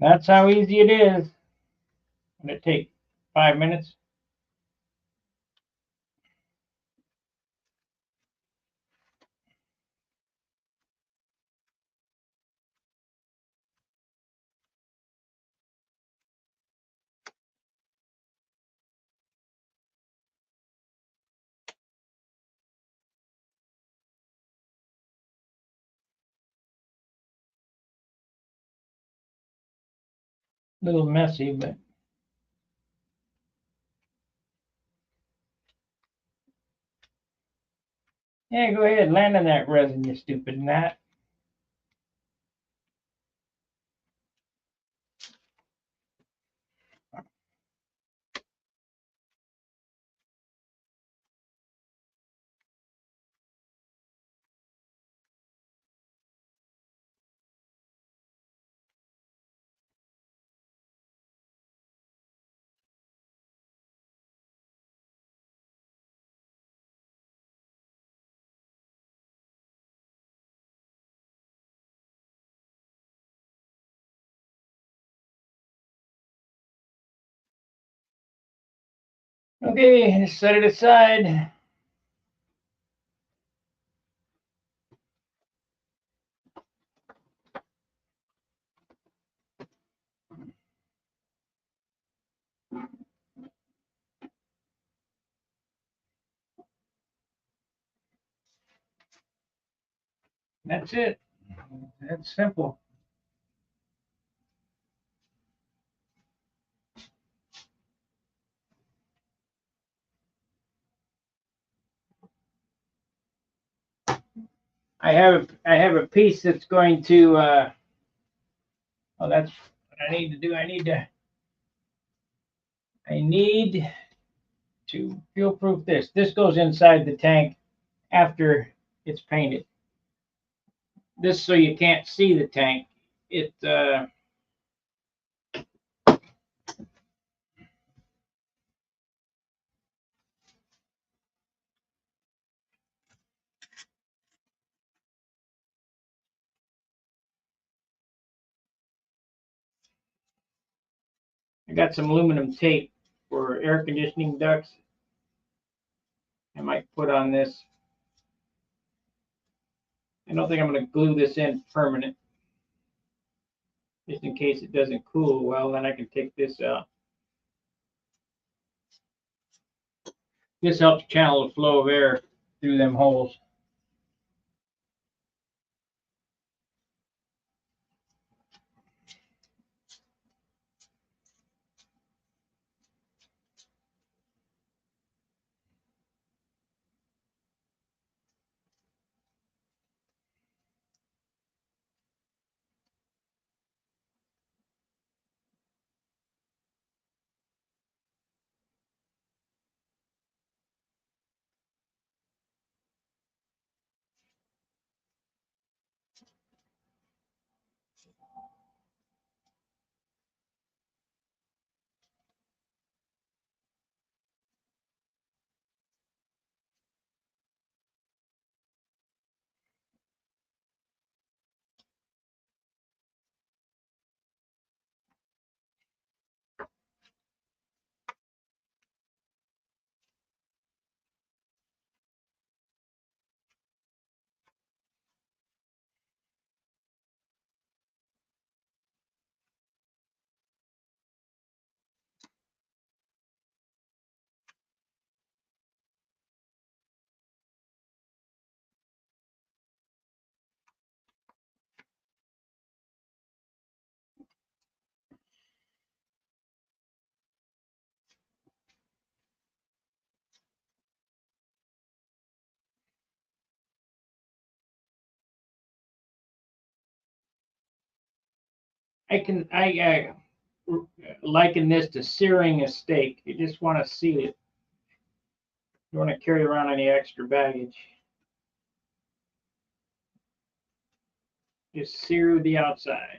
That's how easy it is. And it take 5 minutes. A little messy, but yeah, go ahead, land on that resin, you stupid gnat. Okay, set it aside. That's it. That's simple. I have a piece that's going to oh, that's what I need to do. I need to fuel proof this. This goes inside the tank after it's painted. This so you can't see the tank. It I got some aluminum tape for air conditioning ducts. I might put on this. I don't think I'm going to glue this in permanent, just in case it doesn't cool well. Then I can take this out. This helps channel the flow of air through them holes. I liken this to searing a steak. You just want to seal it. You want to carry around any extra baggage. Just sear the outside.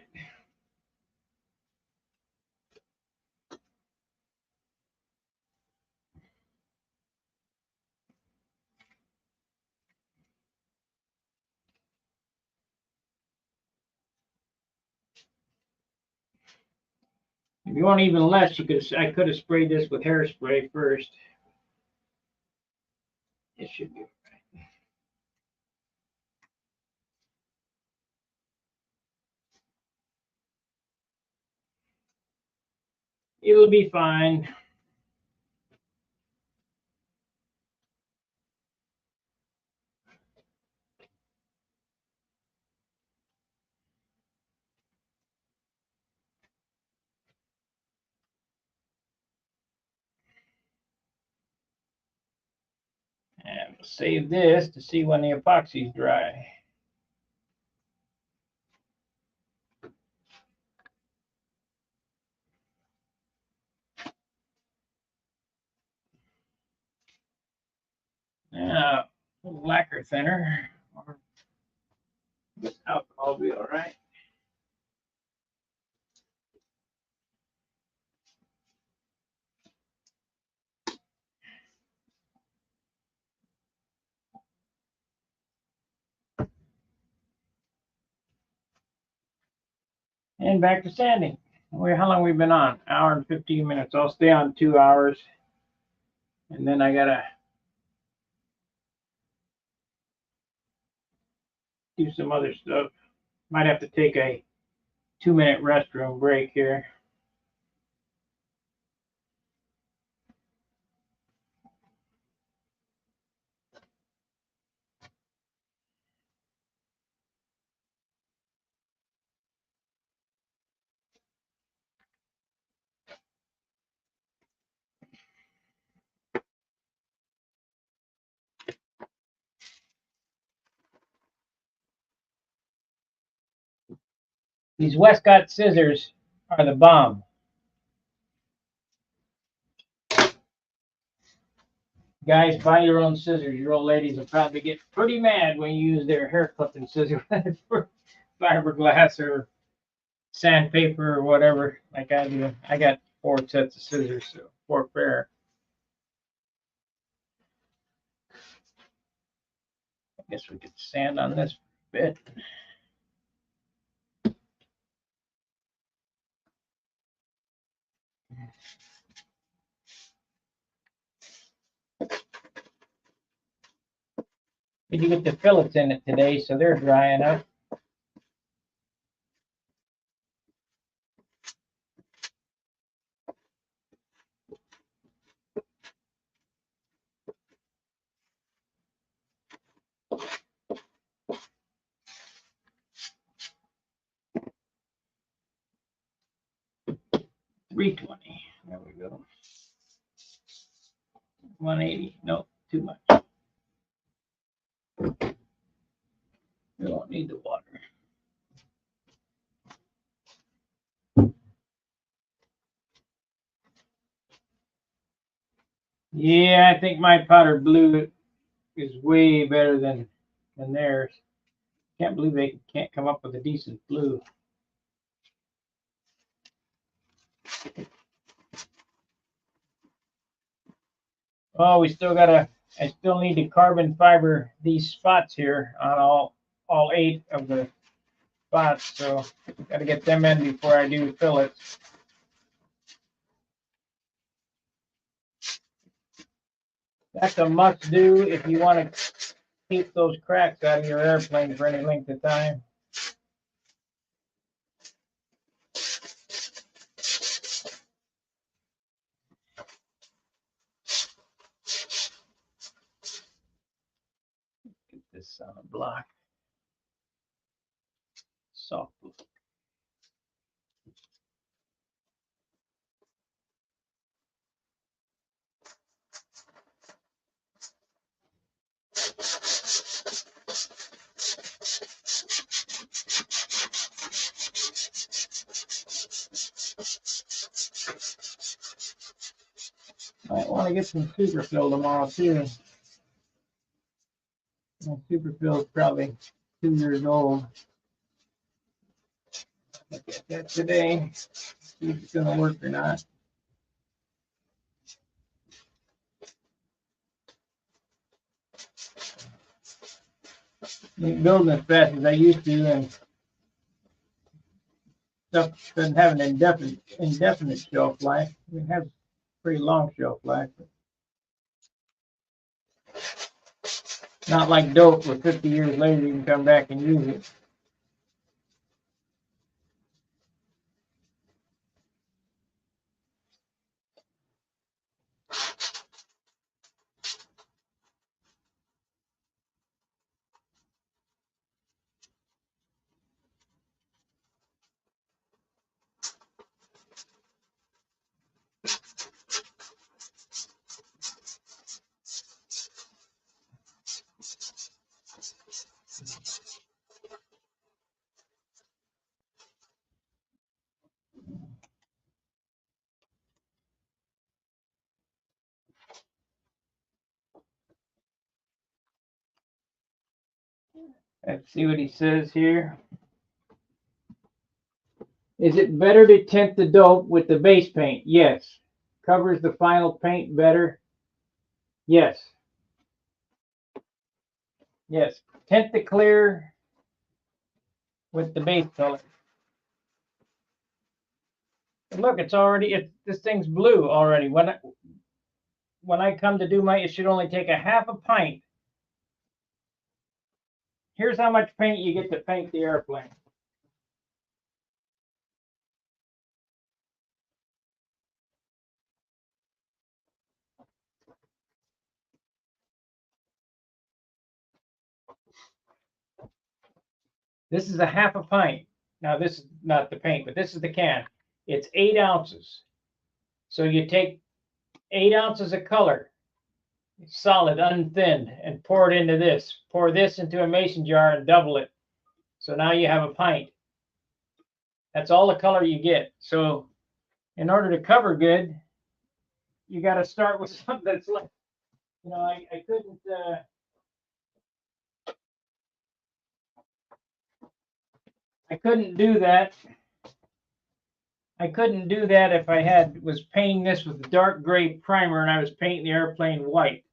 If you want even less, I could have sprayed this with hairspray first. It should be all right. It'll be fine. And we'll save this to see when the epoxy's dry. Now, a little lacquer thinner. Alcohol will be all right. And back to sanding. How long we been on? Hour and 15 minutes. I'll stay on 2 hours. And then I gotta do some other stuff. Might have to take a 2-minute restroom break here. These Westcott scissors are the bomb. Guys, buy your own scissors. Your old ladies will probably get pretty mad when you use their hair clipping scissors for fiberglass or sandpaper or whatever, like I do. I got 4 sets of scissors, so 4 pair. I guess we could sand on this bit. Did you get the fillets in it today, so they're dry enough? $3.20. There we go. $1.80. No, too much. We don't need the water. Yeah, I think my powder blue is way better than theirs. Can't believe they can't come up with a decent blue. Oh, I still need to carbon fiber these spots here on all 8 of the spots, so gotta get them in before I do fillets. That's a must do if you want to keep those cracks out of your airplane for any length of time. Get this on a block. Soft block. Might want to get some Superfill tomorrow too. My Superfill is probably 2 years old. Look at that today. See if it's gonna work or not. I ain't building as fast as I used to, and stuff doesn't have an indefinite shelf life. It has pretty long shelf life. Not like dope, where 50 years later you can come back and use it. Let's see what he says here. Is it better to tint the dope with the base paint? Yes. Covers the final paint better? Yes. Yes. Tint the clear with the base color. And look, it's already, this thing's blue already. When I come to do it should only take a half a pint. Here's how much paint you get to paint the airplane. This is a half a pint. Now, this is not the paint, but this is the can. It's 8 ounces. So you take 8 ounces of color, solid, unthinned, and pour it into this. Pour this into a mason jar and double it. So now you have a pint. That's all the color you get. So in order to cover good, you got to start with something that's like, I couldn't do that. I couldn't do that if I was painting this with dark gray primer and I was painting the airplane white.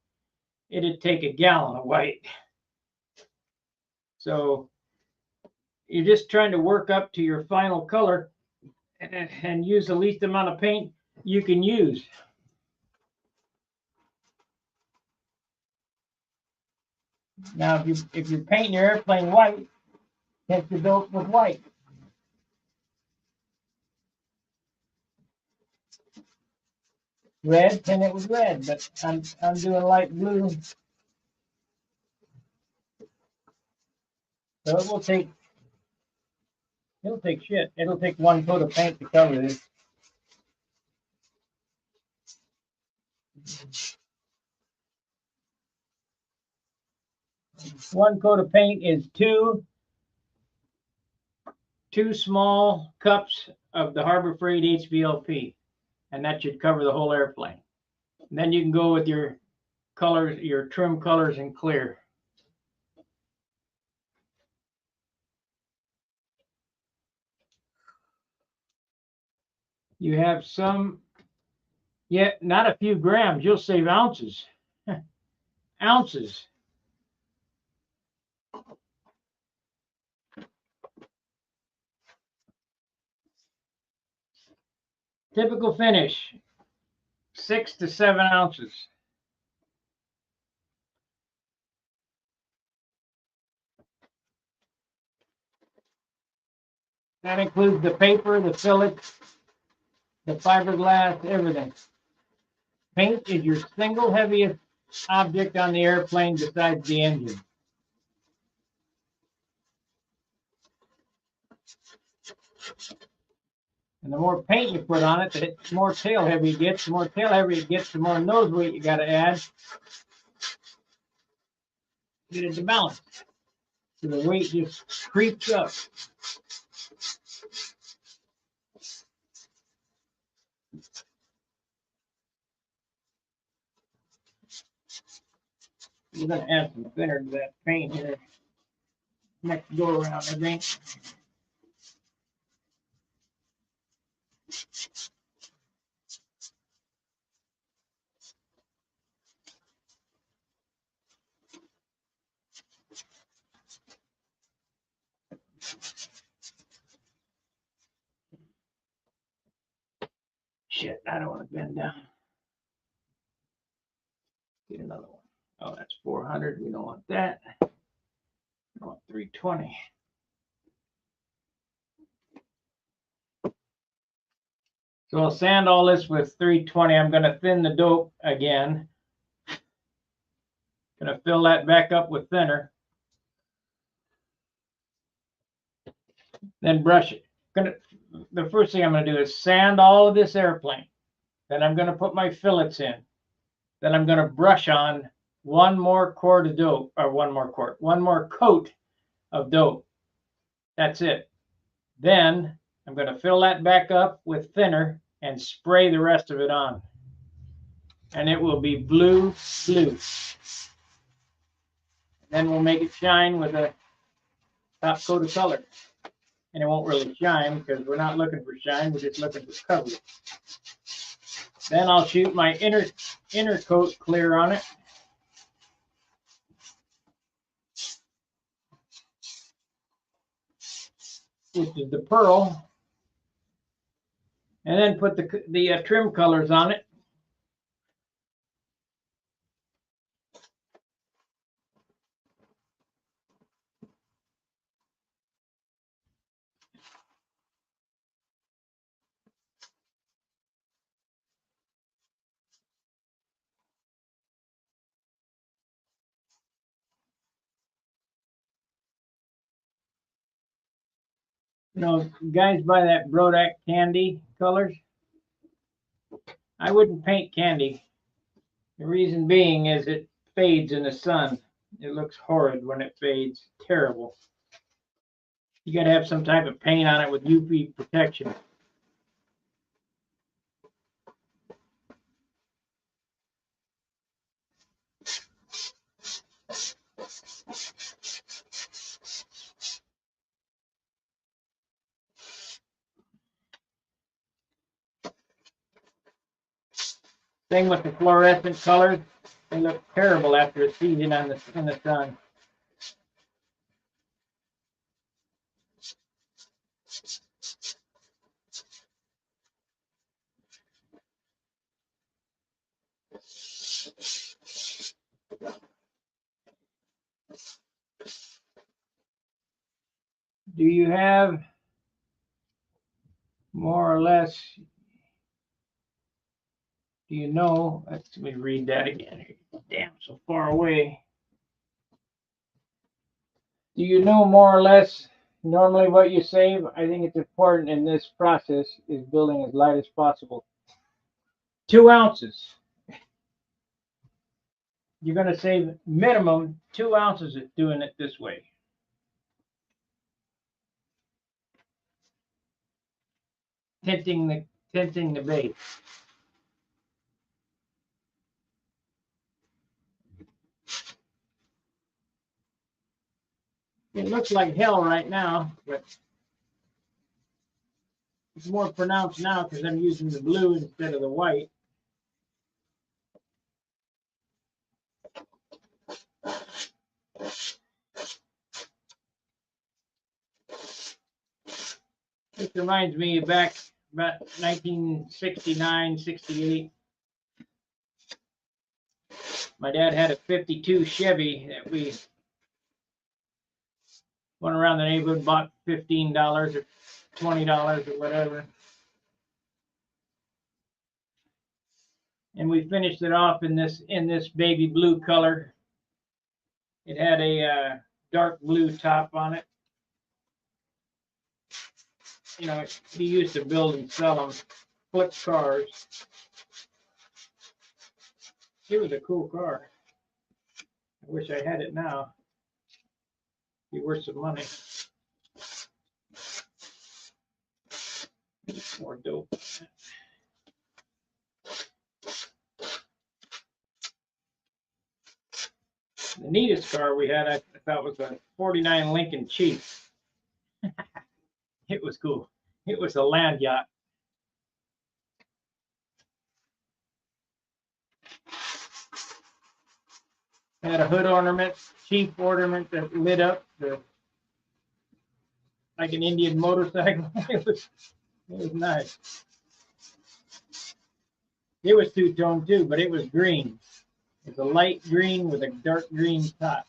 It'd take a gallon of white. So you're just trying to work up to your final color and use the least amount of paint you can use. Now, if you're painting your airplane white, tint the dope with white. Red, tint it with red, but I'm doing light blue. So it'll take shit. It'll take 1 coat of paint to cover this. One coat of paint is two small cups of the Harbor Freight HVLP, and that should cover the whole airplane. And then you can go with your colors, your trim colors in clear. You have some, yeah, not a few grams. You'll save ounces. Ounces. Typical finish, 6 to 7 ounces. That includes the paper, the fillet, the fiberglass, everything. Paint is your single heaviest object on the airplane besides the engine. And the more paint you put on it, the more tail heavy it gets. The more tail heavy it gets, the more nose weight you got to add. Get it to balance. So the weight just creeps up. We're going to add some thinner to that paint here. Next go around, I think. shit, I don't want to bend down. Get another one. Oh, that's 400. We don't want that. We want 320. So I'll sand all this with 320. I'm going to thin the dope again. Going to fill that back up with thinner. Then brush it. The first thing I'm going to do is sand all of this airplane. Then I'm going to put my fillets in. Then I'm going to brush on one more coat of dope, or one more coat of dope. That's it. Then I'm going to fill that back up with thinner and spray the rest of it on. And it will be blue. Then we'll make it shine with a top coat of color. And it won't really shine because we're not looking for shine, we're just looking for coverage. Then I'll shoot my inner coat clear on it. Which is the pearl. And then put the trim colors on it. You know, guys buy that Brodak candy colors. I wouldn't paint candy. The reason being is it fades in the sun. It looks horrid when it fades. Terrible. You got to have some type of paint on it with UV protection. Thing with the fluorescent colors, they look terrible after a season in the sun. Do you have more or less? Do you know? Let me read that again. Damn, so far away. Do you know more or less normally what you save? I think it's important in this process is building as light as possible. 2 ounces. You're going to save minimum 2 ounces of doing it this way. Tinting the base. It looks like hell right now, but it's more pronounced now because I'm using the blue instead of the white. This reminds me back about 1969, 68. My dad had a 52 Chevy that we went around the neighborhood, bought $15 or $20 or whatever. And we finished it off in this baby blue color. It had a dark blue top on it. You know, he used to build and sell them, flip cars. It was a cool car. I wish I had it now. Be worth some money. More dope. The neatest car we had, I thought, was a 49 Lincoln Chief. It was cool. It was a land yacht. Had a hood ornament, Chief ornament that lit up like an Indian motorcycle. It was nice. It was two-tone too, but it was green. It's a light green with a dark green top.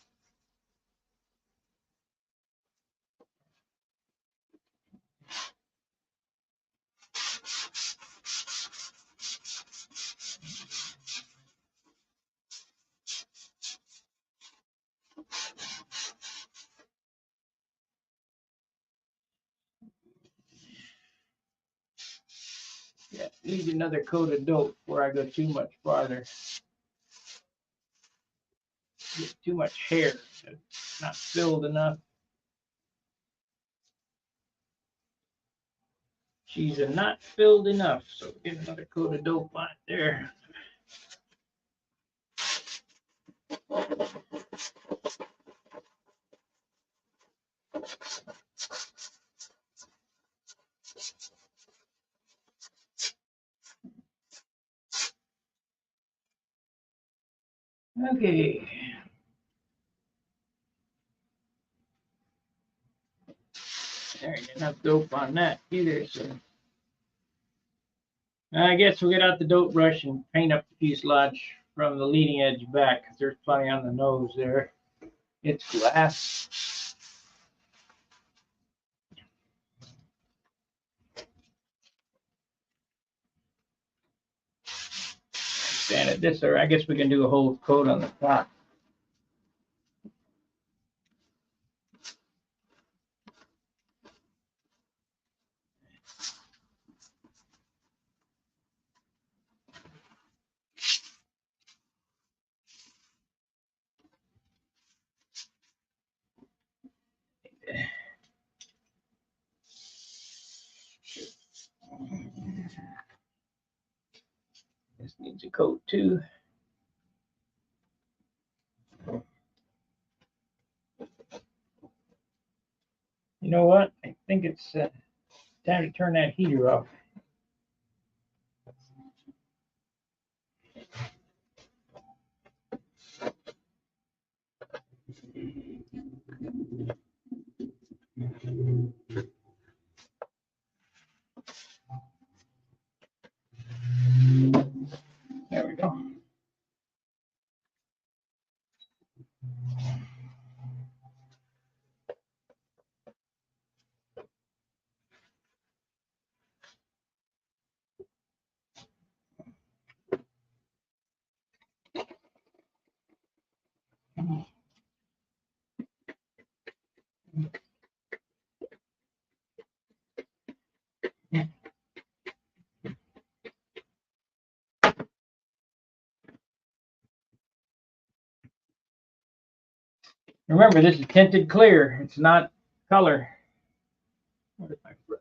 Yeah, need another coat of dope before I go too much farther. Get too much hair. It's not filled enough. She's not filled enough, so get another coat of dope on it there. Okay. There ain't enough dope on that either, so I guess we'll get out the dope brush and paint up the fuselage from the leading edge back, because there's plenty on the nose there. It's glass. Sand it this, or I guess we can do a whole coat on the top. This needs a coat too. You know what? I think it's time to turn that heater off. There we go. Remember, this is tinted clear. It's not color. Where's my brush?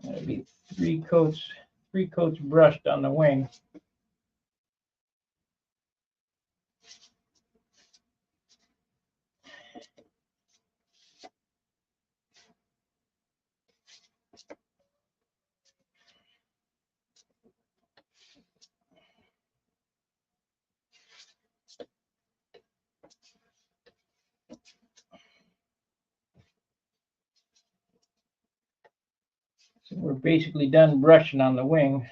That'll be three coats brushed on the wing. So we're basically done brushing on the wing.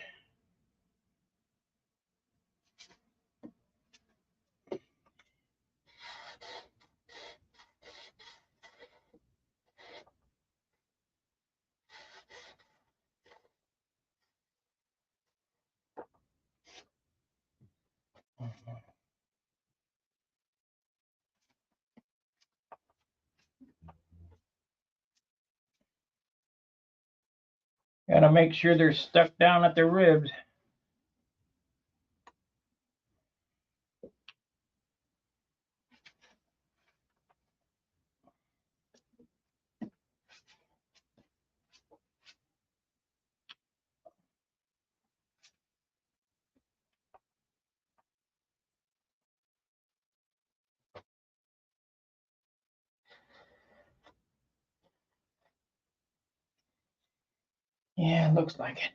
Gotta make sure they're stuck down at the ribs. Yeah, looks like it.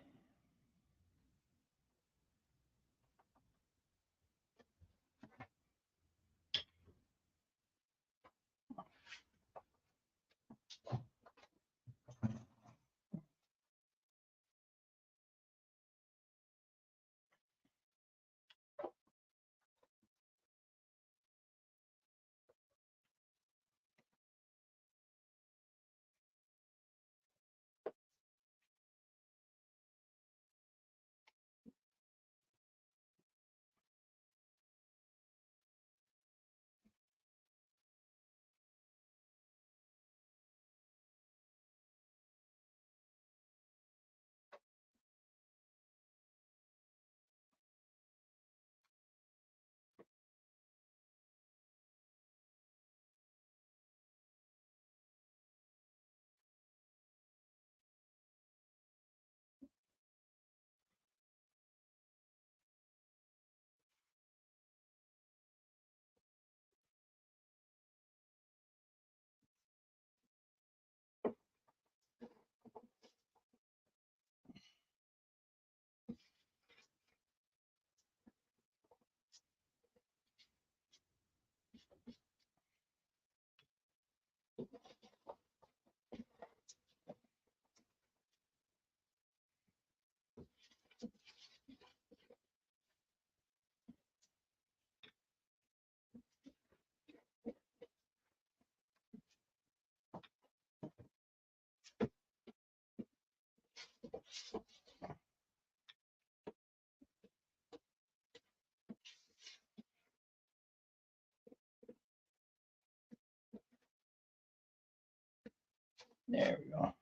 There we go.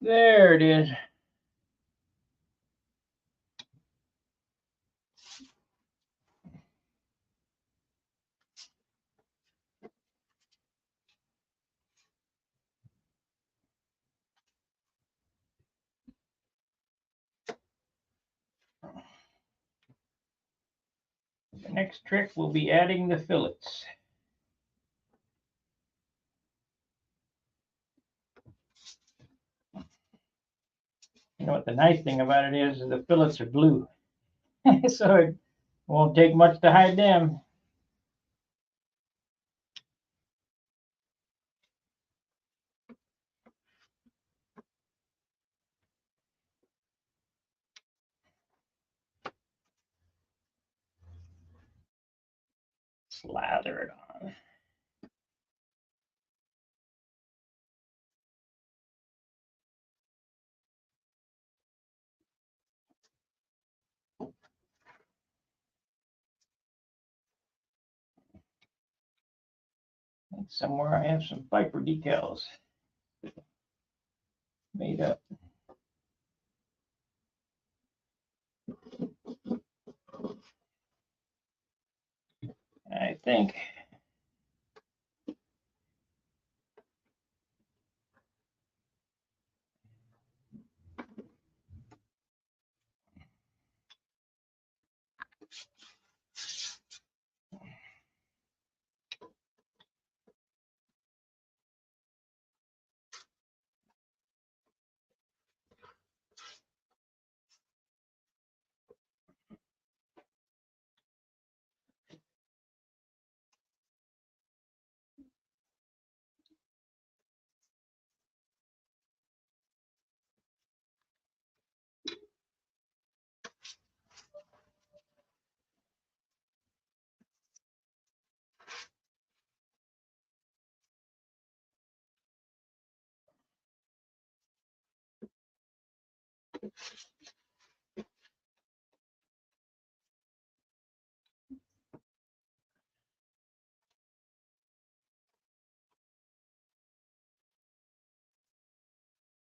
There it is. The next trick will be adding the fillets. You know what the nice thing about it is the fillets are blue. So it won't take much to hide them. Slather it on. And somewhere I have some Viper decals made up. I think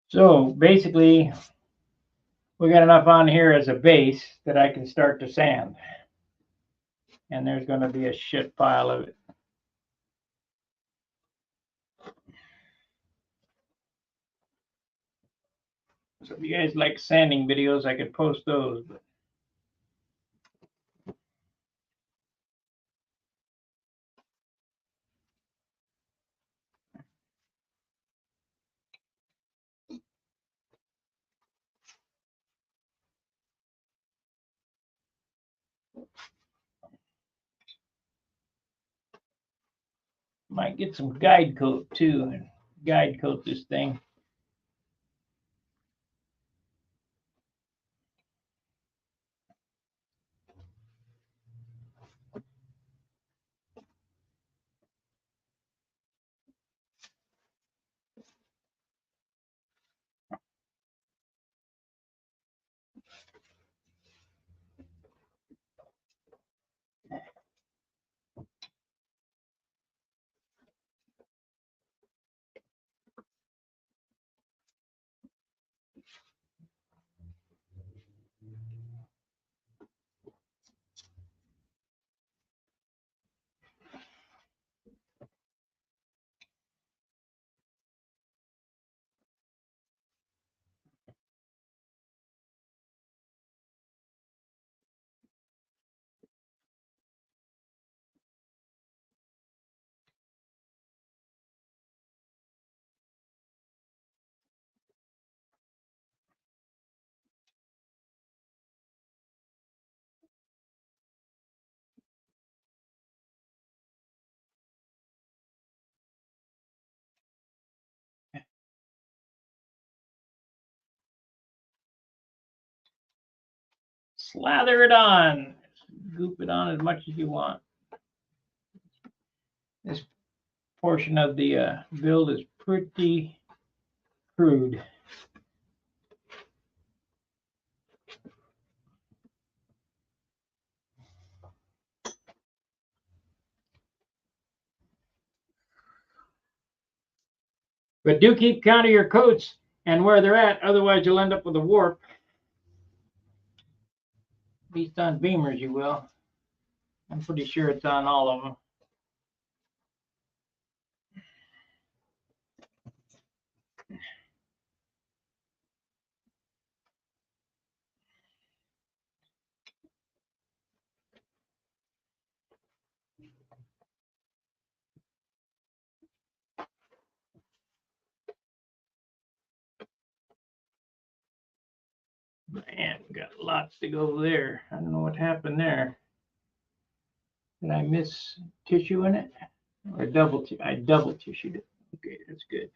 so. Basically, we got enough on here as a base that I can start to sand. And there's going to be a shit pile of it. So if you guys like sanding videos, I could post those. But Might get some guide coat too, and guide coat this thing. Slather it on. Goop it on as much as you want. This portion of the build is pretty crude. But do keep count of your coats and where they're at, otherwise you'll end up with a warp. At least on Beamers you will. I'm pretty sure it's on all of them. Man, we got lots to go there. I don't know what happened there. Did I miss tissue in it? Or I double tissued it. Okay, that's good.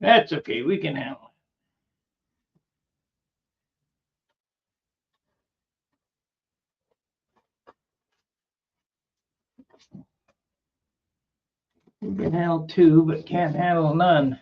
That's okay, we can handle it. We can handle two, but can't handle none.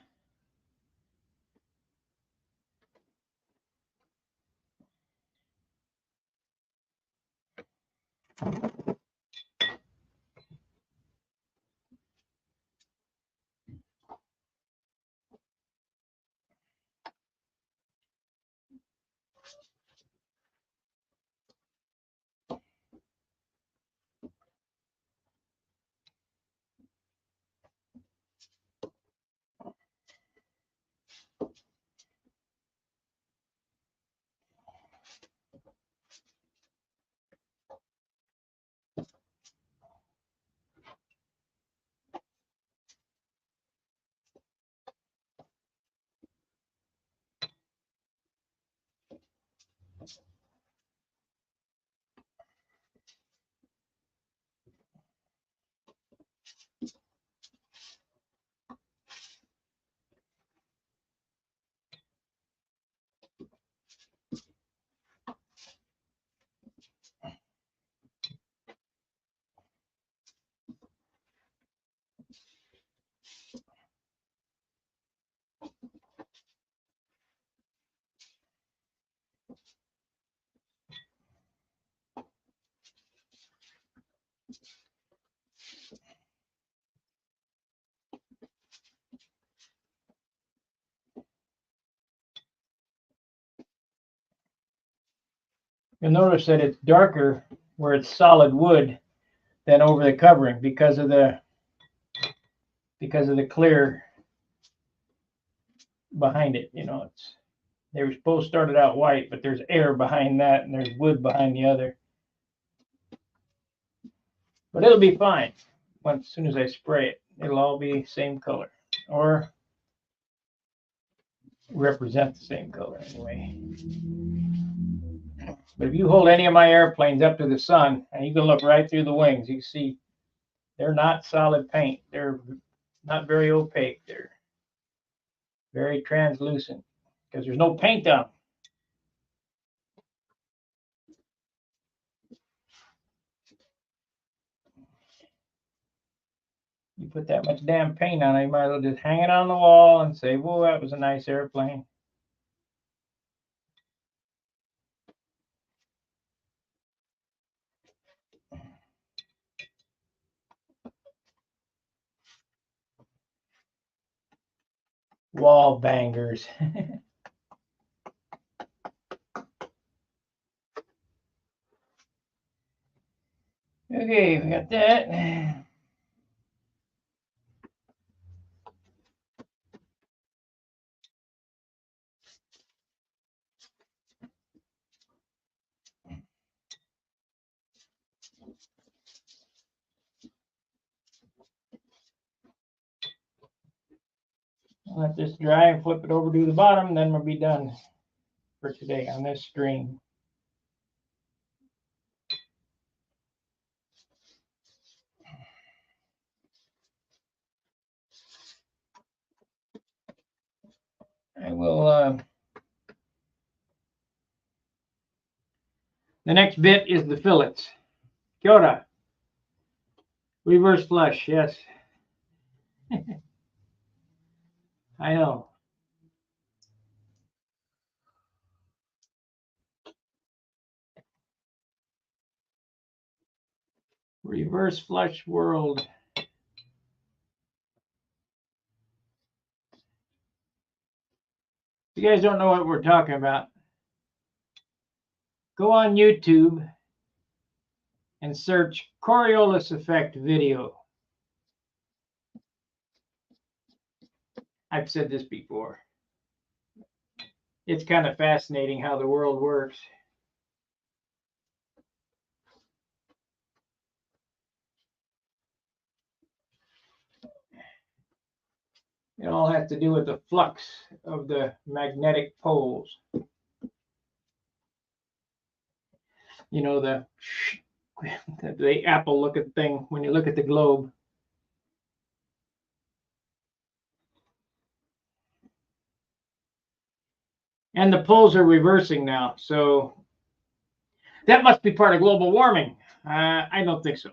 You'll notice that it's darker where it's solid wood than over the covering because of the clear behind it. You know, they were supposed to start it out white, but there's air behind that and there's wood behind the other. But it'll be fine. As soon as I spray it, it'll all be same color or represent the same color anyway. But if you hold any of my airplanes up to the sun and you can look right through the wings, you can see They're not solid paint. They're not very opaque. They're very translucent because there's no paint on them. You put that much damn paint on it, you might as well just hang it on the wall and say, whoa, that was a nice airplane. Wall bangers. Okay, we got that. Let this dry and flip it over to the bottom, then we'll be done for today on this stream. I will, the next bit is the fillets. Kia ora. Reverse flush, yes. I know. Reverse flush world. If you guys don't know what we're talking about, go on YouTube and search Coriolis effect video. I've said this before. It's kind of fascinating how the world works. It all has to do with the flux of the magnetic poles. You know, the apple looking thing when you look at the globe. And the poles are reversing now, so that must be part of global warming. I don't think so.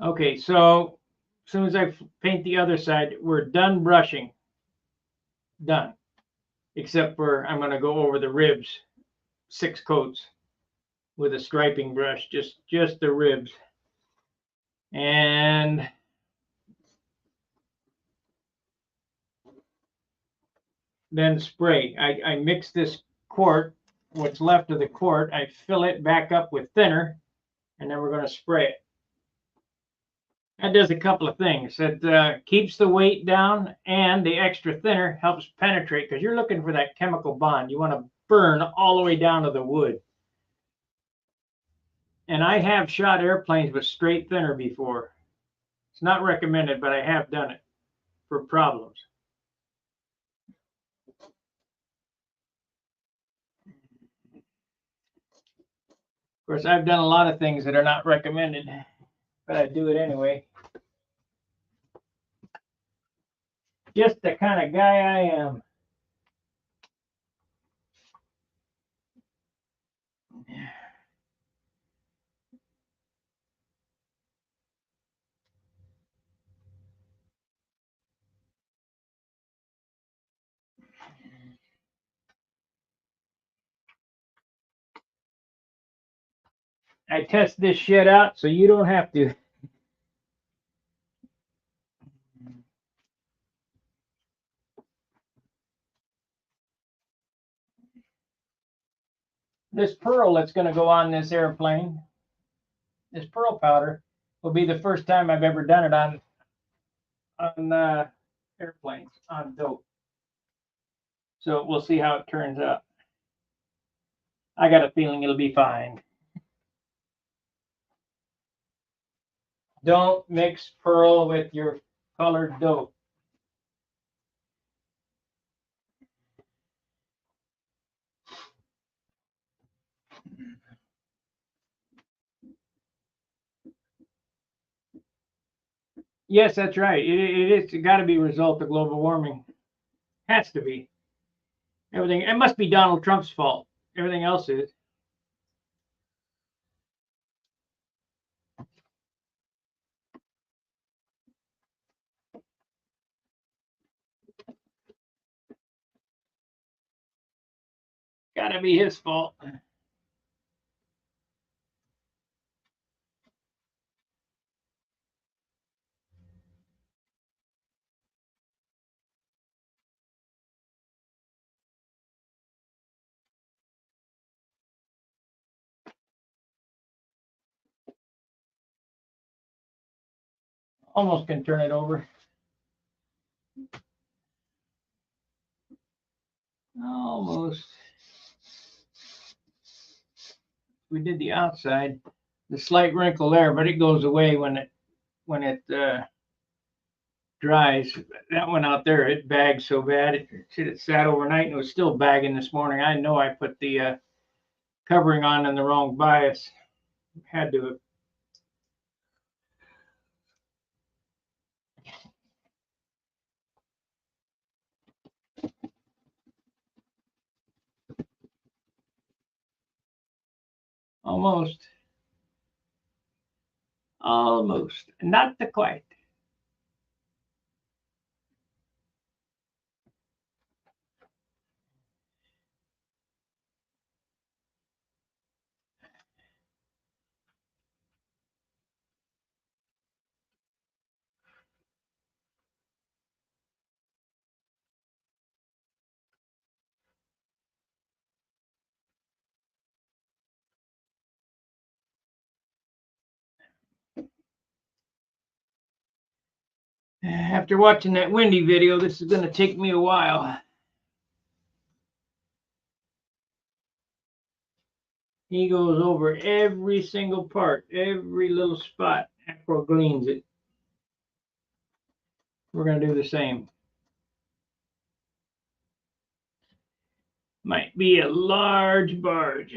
Okay, so as soon as I paint the other side, we're done brushing. Done. Except for I'm going to go over the ribs, 6 coats with a striping brush, just the ribs. And then spray. I mix this quart, what's left of the quart, I fill it back up with thinner, and then we're going to spray it. That does a couple of things. It keeps the weight down, and the extra thinner helps penetrate, because you're looking for that chemical bond. You want to burn all the way down to the wood. And I have shot airplanes with straight thinner before. It's not recommended, but I have done it for problems. Of course, I've done a lot of things that are not recommended, but I do it anyway. Just the kind of guy I am. I test this shit out so you don't have to. This pearl that's going to go on this airplane, this pearl powder, will be the first time I've ever done it on airplanes, on dope. So we'll see how it turns out. I got a feeling it'll be fine. Don't mix pearl with your colored dope. Yes, that's right. It's got to be a result of global warming. Has to be. Everything. It must be Donald Trump's fault. Everything else is. Got to be his fault. Almost can turn it over. Almost. We did the outside. The slight wrinkle there, but it goes away when it dries. That one out there, it bagged so bad. It sat overnight and it was still bagging this morning. I know I put the covering on in the wrong bias. Had to. Almost. Almost. Not the quite. After watching that windy video, this is going to take me a while. He goes over every single part, every little spot, Aqua gleans it. We're going to do the same. Might be a large barge.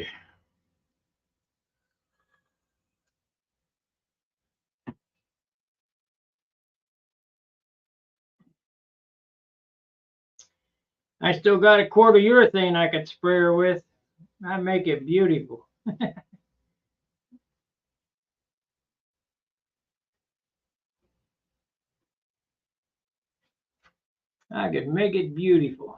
I still got a quart of urethane I could spray her with. I make it beautiful. I could make it beautiful.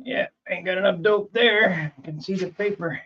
Yeah, ain't got enough dope there. I can see the paper.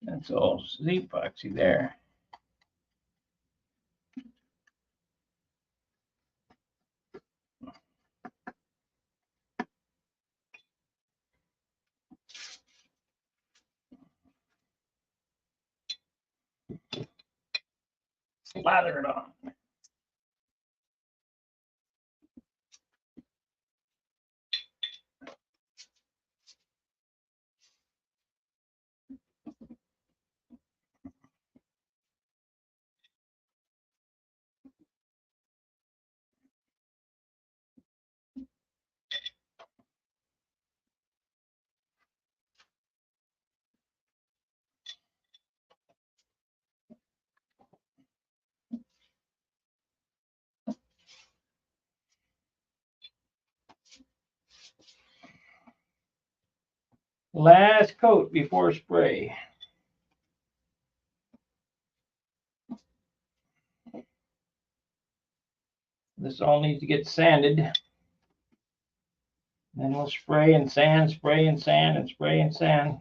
That's all Z epoxy there. Slather it on. Last coat before spray. This all needs to get sanded. Then we'll spray and sand, spray and sand, and spray and sand.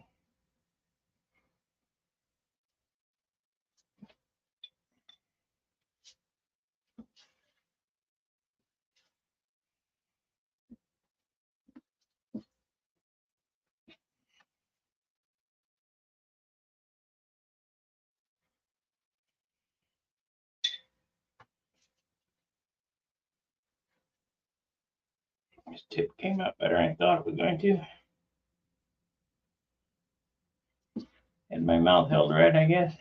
This tip came out better than I thought it was going to. And my mouth held right, I guess.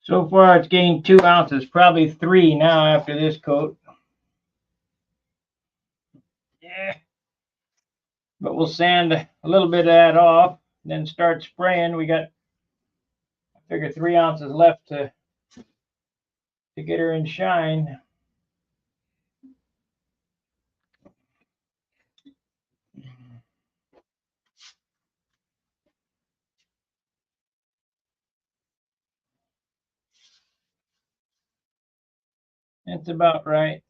So far, it's gained 2 ounces, probably 3 now after this coat. Yeah. But we'll sand a little bit of that off, then start spraying. We got, I figure, 3 ounces left to get her in shine. That's about right.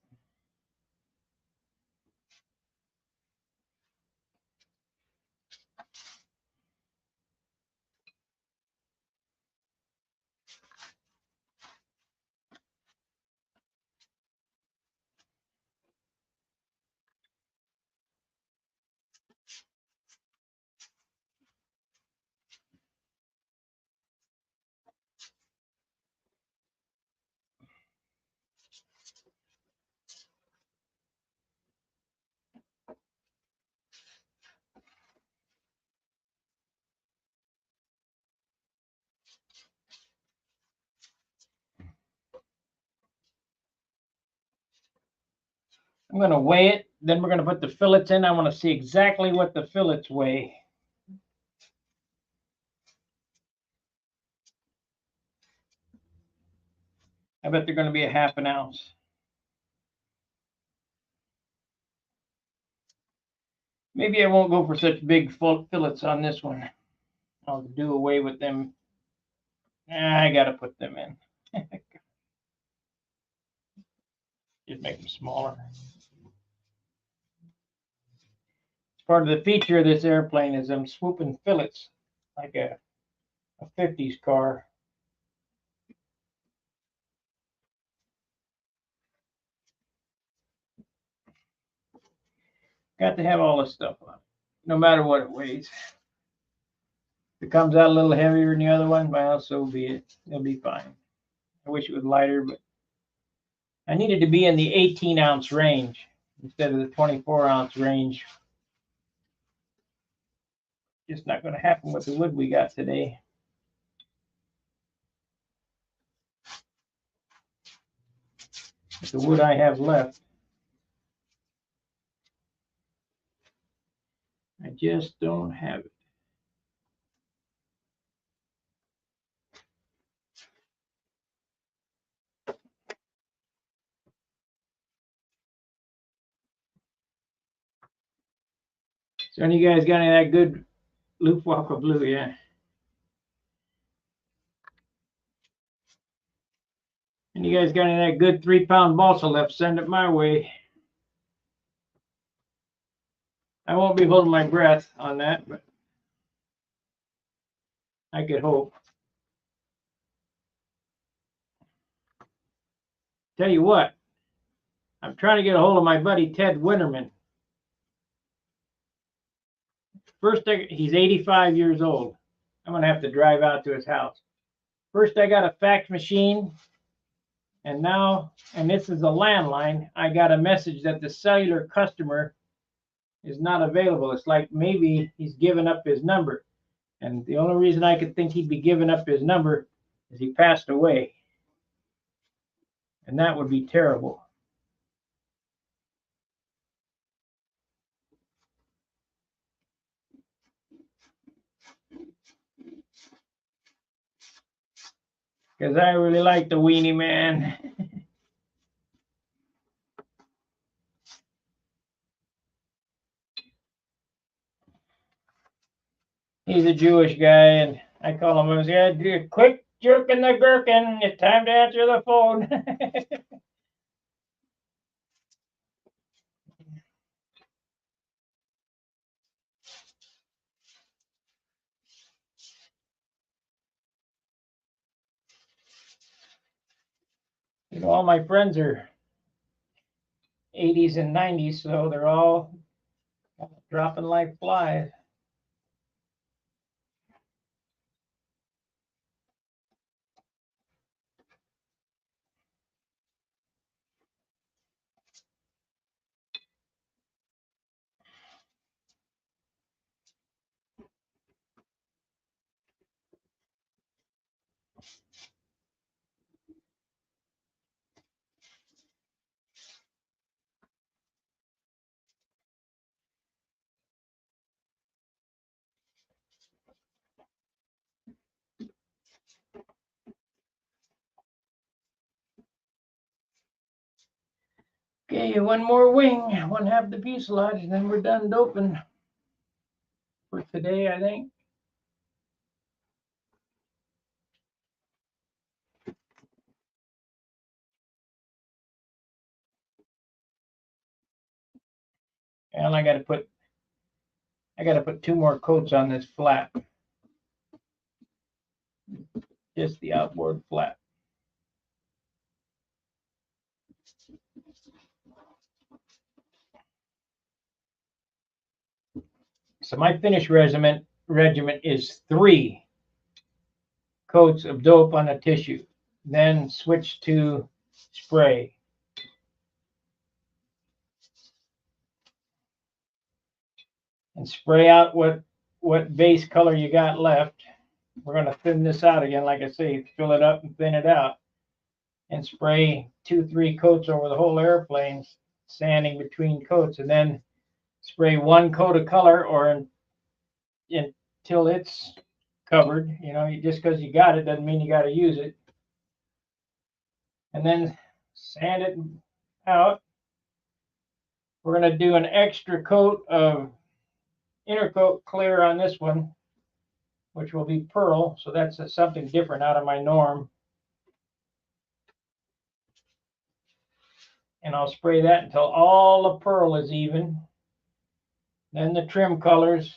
I'm going to weigh it. Then we're going to put the fillets in. I want to see exactly what the fillets weigh. I bet they're going to be a half an ounce. Maybe I won't go for such big fillets on this one. I'll do away with them. I got to put them in. Just make them smaller. Part of the feature of this airplane is them swooping fillets like a 50s car. Got to have all this stuff on, no matter what it weighs. If it comes out a little heavier than the other one, well, so be it. It'll be fine. I wish it was lighter, but I needed to be in the 18-ounce range instead of the 24-ounce range. Just not going to happen with the wood we got today. With the wood I have left, I just don't have it. So any of you guys got any of that good Luftwaffe blue? Yeah. And you guys got any of that good 3-pound balsa left? Send it my way. I won't be holding my breath on that, but I could hope. Tell you what, I'm trying to get a hold of my buddy Ted Winterman. First, he's 85 years old. I'm going to have to drive out to his house. First, I got a fax machine And now, and this is a landline, I got a message that the cellular customer is not available. It's like maybe he's given up his number. And the only reason I could think he'd be giving up his number is he passed away. And that would be terrible. Because I really like the Weenie Man. He's a Jewish guy, and I call him, yeah, quick jerking the gherkin. It's time to answer the phone. You know, all my friends are 80s and 90s, so they're all dropping like flies. Okay, one more wing, one half the fuselage, and then we're done doping for today, I think. And I got to put 2 more coats on this flap, just the outboard flap. So my finish regiment is 3 coats of dope on a tissue, then switch to spray. And spray out what base color you got left. We're going to thin this out again, like I say, fill it up and thin it out, and spray 2-3 coats over the whole airplane, sanding between coats, and then spray 1 coat of color until it's covered. You know, just because you got it doesn't mean you got to use it. And then sand it out. We're going to do an extra coat of inner coat clear on this one, which will be pearl. So that's something different out of my norm. And I'll spray that until all the pearl is even. Then the trim colors,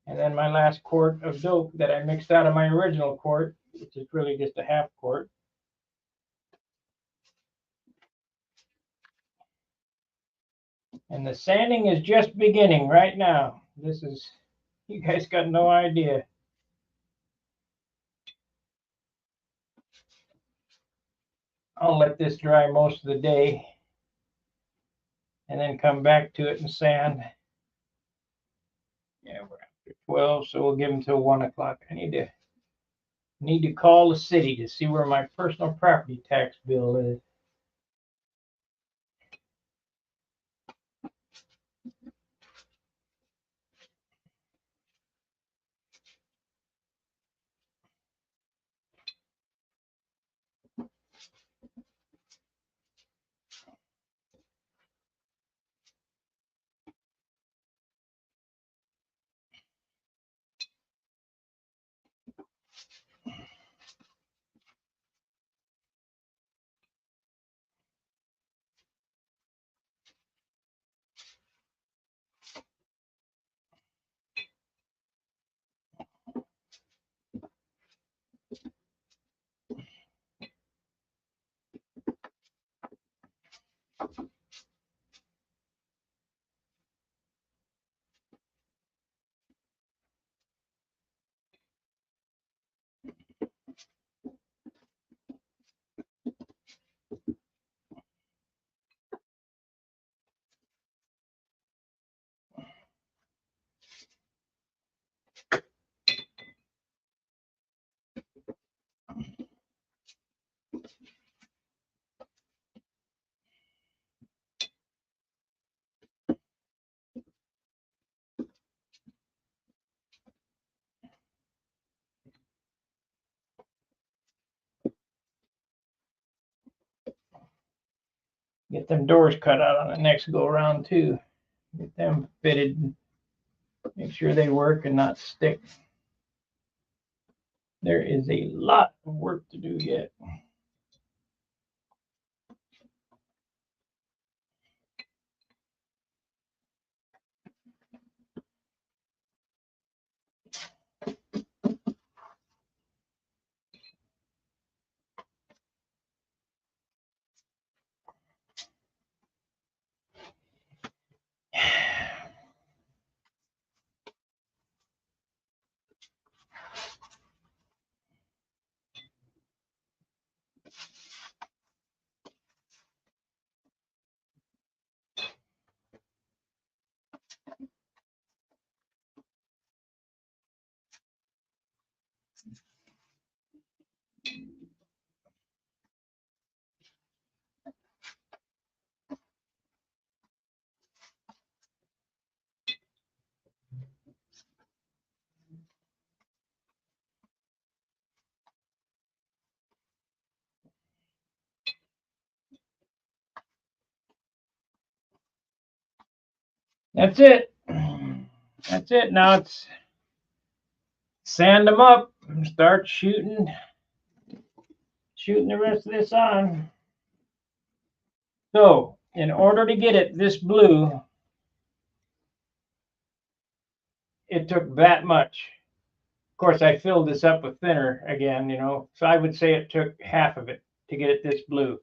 and then my last quart of dope that I mixed out of my original quart, which is really just a half quart. And the sanding is just beginning right now. This is, you guys got no idea. I'll let this dry most of the day and then come back to it and sand. Yeah, we're after 12, so we'll give them till 1 o'clock. I need to call the city to see where my personal property tax bill is. Get them doors cut out on the next go around too. Get them fitted. Make sure they work and not stick. There is a lot of work to do yet. That's it. That's it. Now it's sand them up and start shooting the rest of this on. So in order to get it this blue, it took that much. Of course, I filled this up with thinner again, you know, so I would say it took half of it to get it this blue.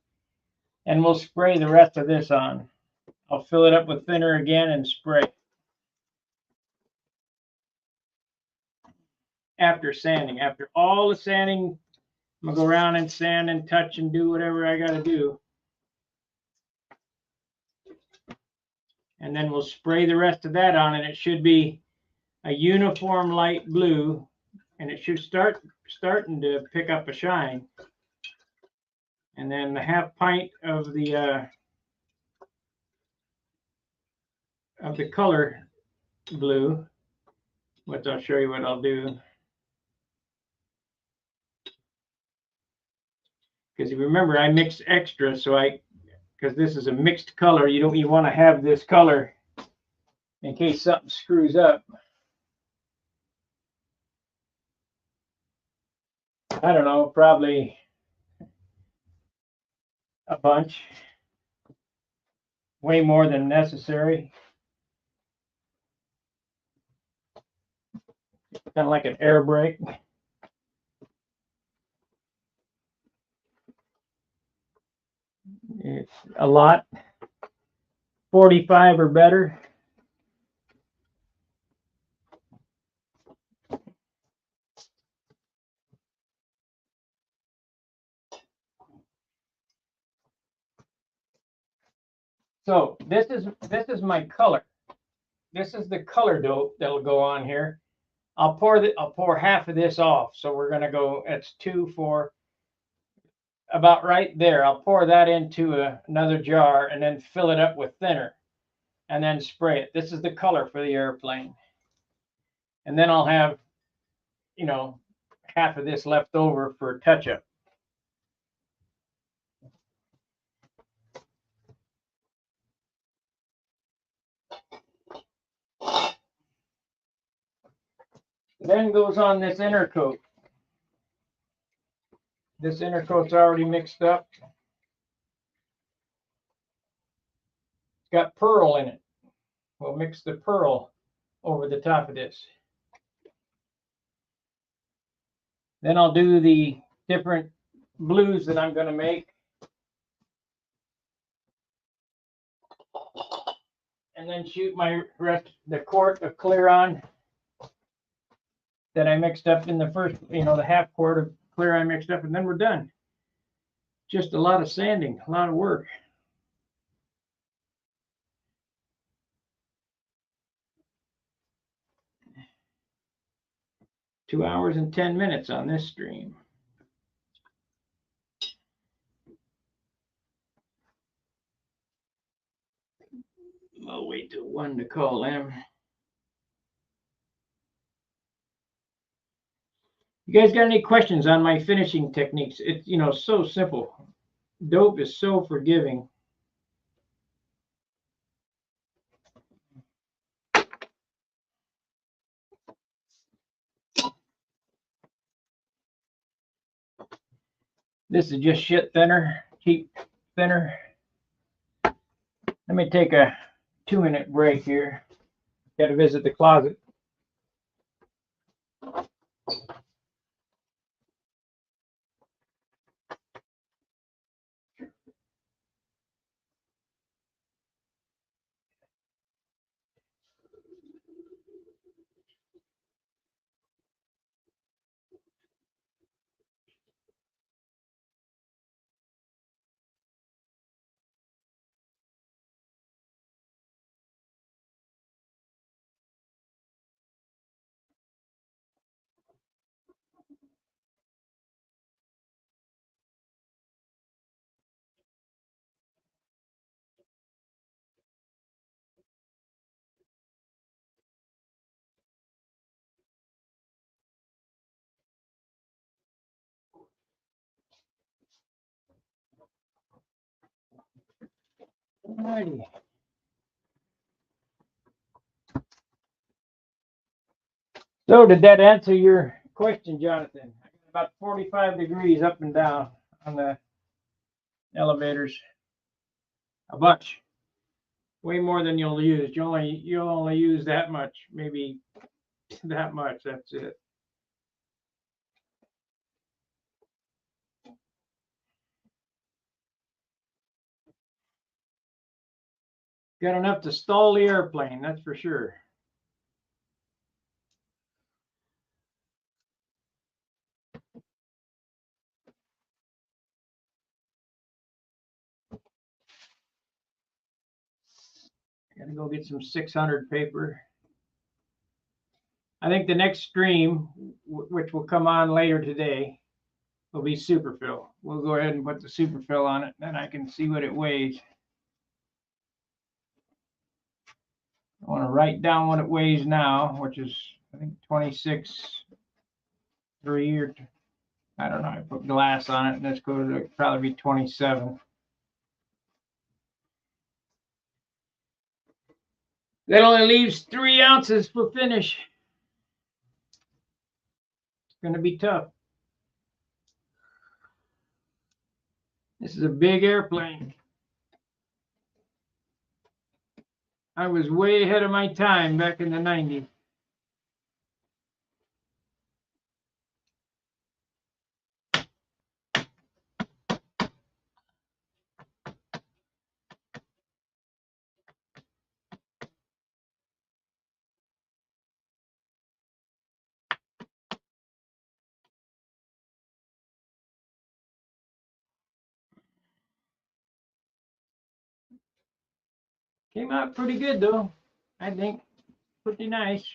And we'll spray the rest of this on. I'll fill it up with thinner again and spray. After sanding, after all the sanding, I'm gonna go around and sand and touch and do whatever I gotta do. And then we'll spray the rest of that on, and it should be a uniform light blue, and it should starting to pick up a shine. And then the half pint of the color blue, which I'll show you what I'll do. Because you remember I mixed extra, so because this is a mixed color, you want to have this color in case something screws up. I don't know, probably a bunch, way more than necessary. Kind of like an air brake. It's a lot. 45 or better. So this is my color. This is the color dope that'll go on here. I'll pour half of this off. So we're gonna go. It's 2, 4, about right there. I'll pour that into another jar and then fill it up with thinner, and then spray it. This is the color for the airplane. And then I'll have, you know, half of this left over for touch up. Then goes on this inner coat. This inner coat's already mixed up. It's got pearl in it. We'll mix the pearl over the top of this. Then I'll do the different blues that I'm going to make. And then shoot the quart of clear on that I mixed up in the first, the half quart of clear I mixed up, and then we're done. Just a lot of sanding, a lot of work. Two hours and 10 minutes on this stream. I'll wait till 1 to call them. You guys got any questions on my finishing techniques? It's, so simple. Dope is so forgiving. This is just shit thinner, cheap thinner. Let me take a 2-minute break here. Got to visit the closet. Alrighty. So did that answer your question, Jonathan? About 45 degrees up and down on the elevators. A bunch. Way more than you'll use. You'll only use that much, maybe that much. That's it. Got enough to stall the airplane, that's for sure. Gotta go get some 600 paper. I think the next stream, which will come on later today, will be superfill. We'll go ahead and put the superfill on it, and then I can see what it weighs. I want to write down what it weighs now, which is, I think, 26.3 or I don't know. I put glass on it, and let's go to probably be 27. That only leaves 3 ounces for finish. It's going to be tough. This is a big airplane. I was way ahead of my time back in the 90s. Came out pretty good, though. I think pretty nice.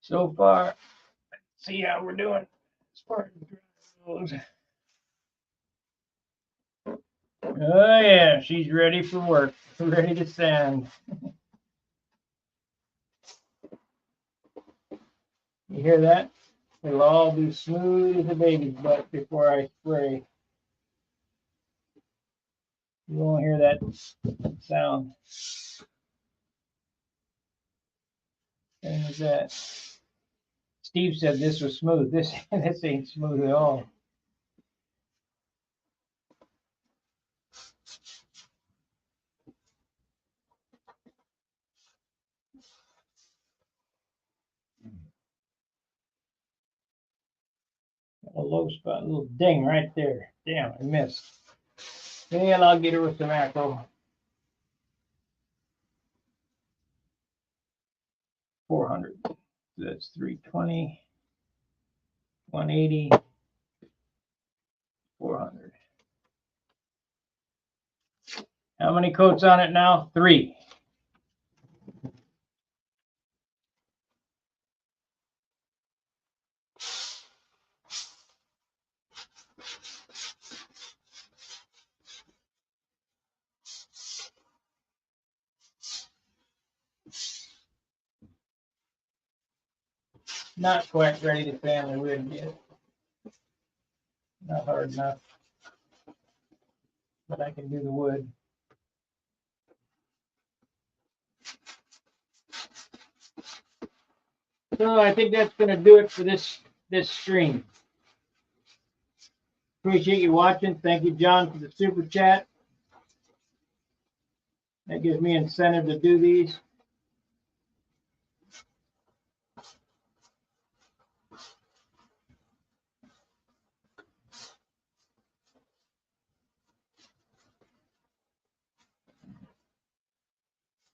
So far, let's see how we're doing as far as goes. Oh yeah, she's ready for work. Ready to sand. You hear that? It'll all be smooth as a baby's butt before I spray. You won't hear that sound. Same as that. Steve said this was smooth. This ain't smooth at all. A low spot, a little ding right there. Damn, I missed. And I'll get her with some macro. 400. That's 320, 180, 400. How many coats on it now? 3. Not quite ready to fan the wood yet. Not hard enough. But I can do the wood. So I think that's going to do it for this this stream. Appreciate you watching. Thank you, John, for the super chat. That gives me incentive to do these.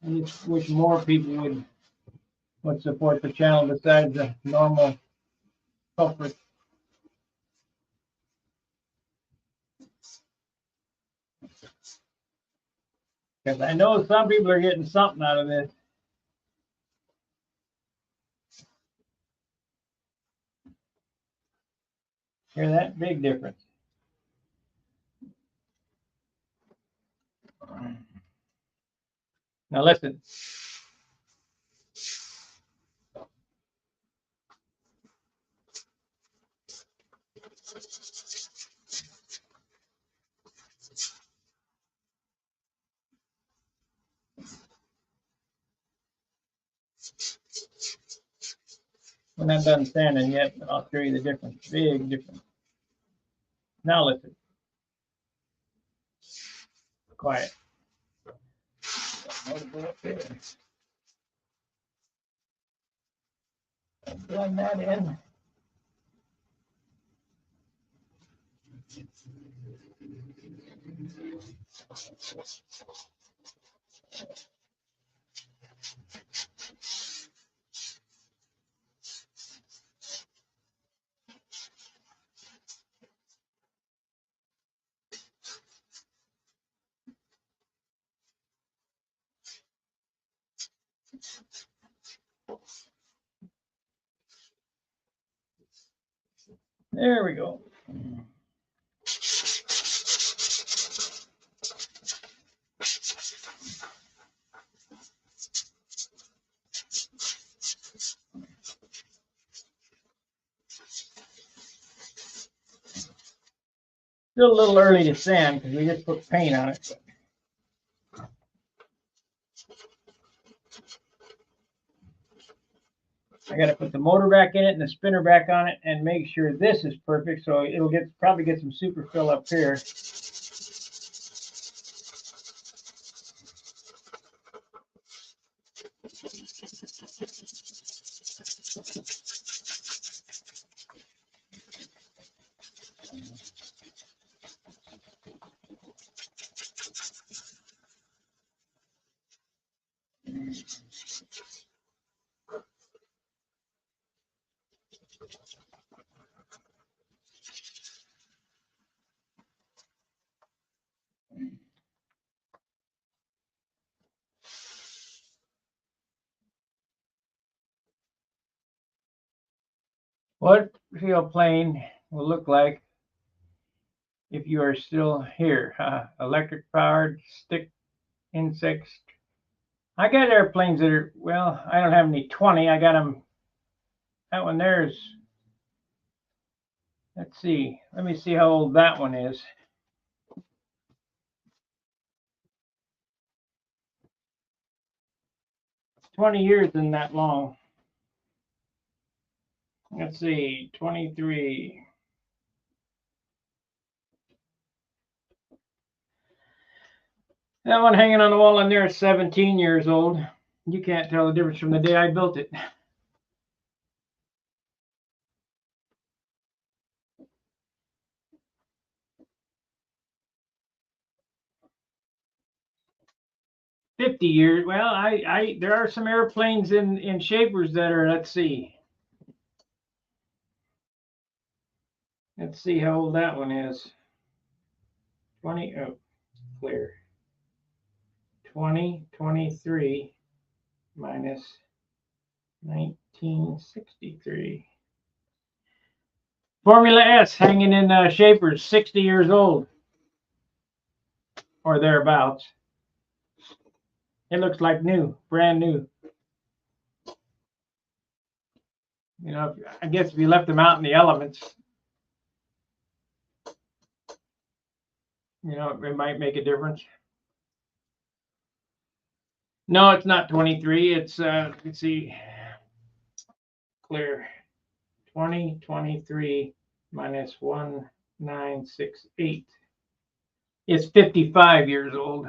I just wish more people would support the channel besides the normal culprit. Because I know some people are getting something out of this. Hear that? Big difference. Now listen. We're not done sanding yet, but I'll show you the difference. Big difference. Now listen. Quiet. Plug that in. There we go. Still a little early to sand because we just put paint on it. I got to put the motor back in it and the spinner back on it and make sure this is perfect. So it'll probably get some super fill up here. What field plane will look like if you are still here? Electric powered, stick insects. I got airplanes that are, well, I don't have any 20. I got them. That one there is, let's see. Let me see how old that one is. 20 years isn't that long. Let's see, 23. That one hanging on the wall in there is 17 years old. You can't tell the difference from the day I built it. "50 years. Well, there are some airplanes in shapers that are, let's see. Let's see how old that one is. 20, oh, clear. 2023 minus 1963. Formula S hanging in shapers, 60 years old or thereabouts. It looks like new, brand new. You know, I guess if you left them out in the elements, you know, it might make a difference. No, it's not 23. It's let's see, clear 2023 minus 1968. It's 55 years old.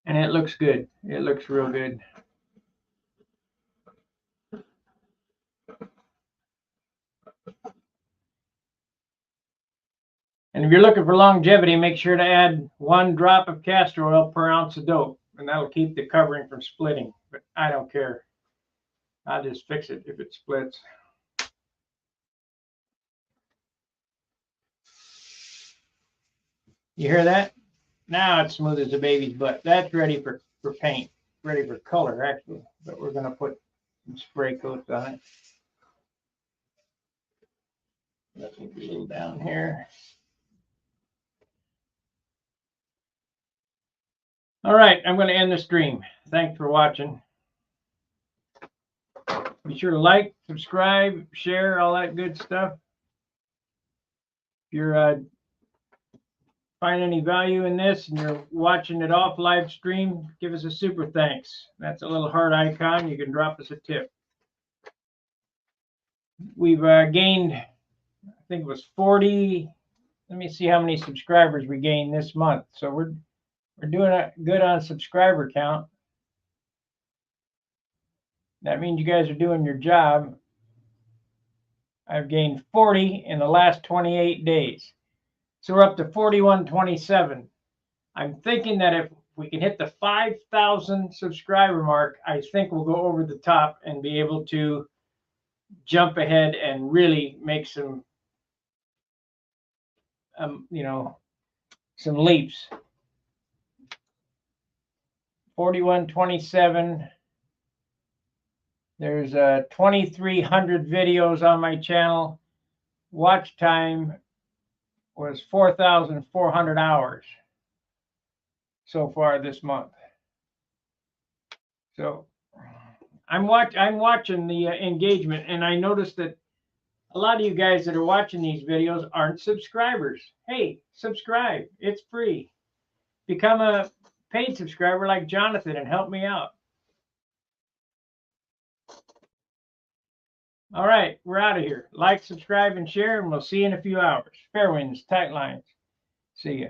And it looks good. It looks real good. And if you're looking for longevity, make sure to add 1 drop of castor oil per ounce of dope, and that'll keep the covering from splitting. But I don't care. I'll just fix it if it splits. You hear that? Now it's smooth as a baby's butt. That's ready for paint, ready for color, actually. But we're going to put some spray coats on it. Let me be a little down here. All right, I'm going to end the stream. Thanks for watching. Be sure to like, subscribe, share, all that good stuff. If you're find any value in this and you're watching it off live stream, give us a super thanks. That's a little heart icon. You can drop us a tip. We've gained, I think it was 40. Let me see how many subscribers we gained this month. So we're doing good on subscriber count. That means you guys are doing your job. I've gained 40 in the last 28 days. So we're up to 4127. I'm thinking that if we can hit the 5,000 subscriber mark, I think we'll go over the top and be able to jump ahead and really make some, you know, some leaps. 4127. There's 2,300 videos on my channel. Watch time was 4,400 hours so far this month. So I'm watching the engagement, and I noticed that a lot of you guys that are watching these videos aren't subscribers. Hey, subscribe. It's free. Become a paid subscriber like Jonathan and help me out. All right, we're out of here. Like, subscribe, and share, and we'll see you in a few hours. Fair winds, tight lines. See ya.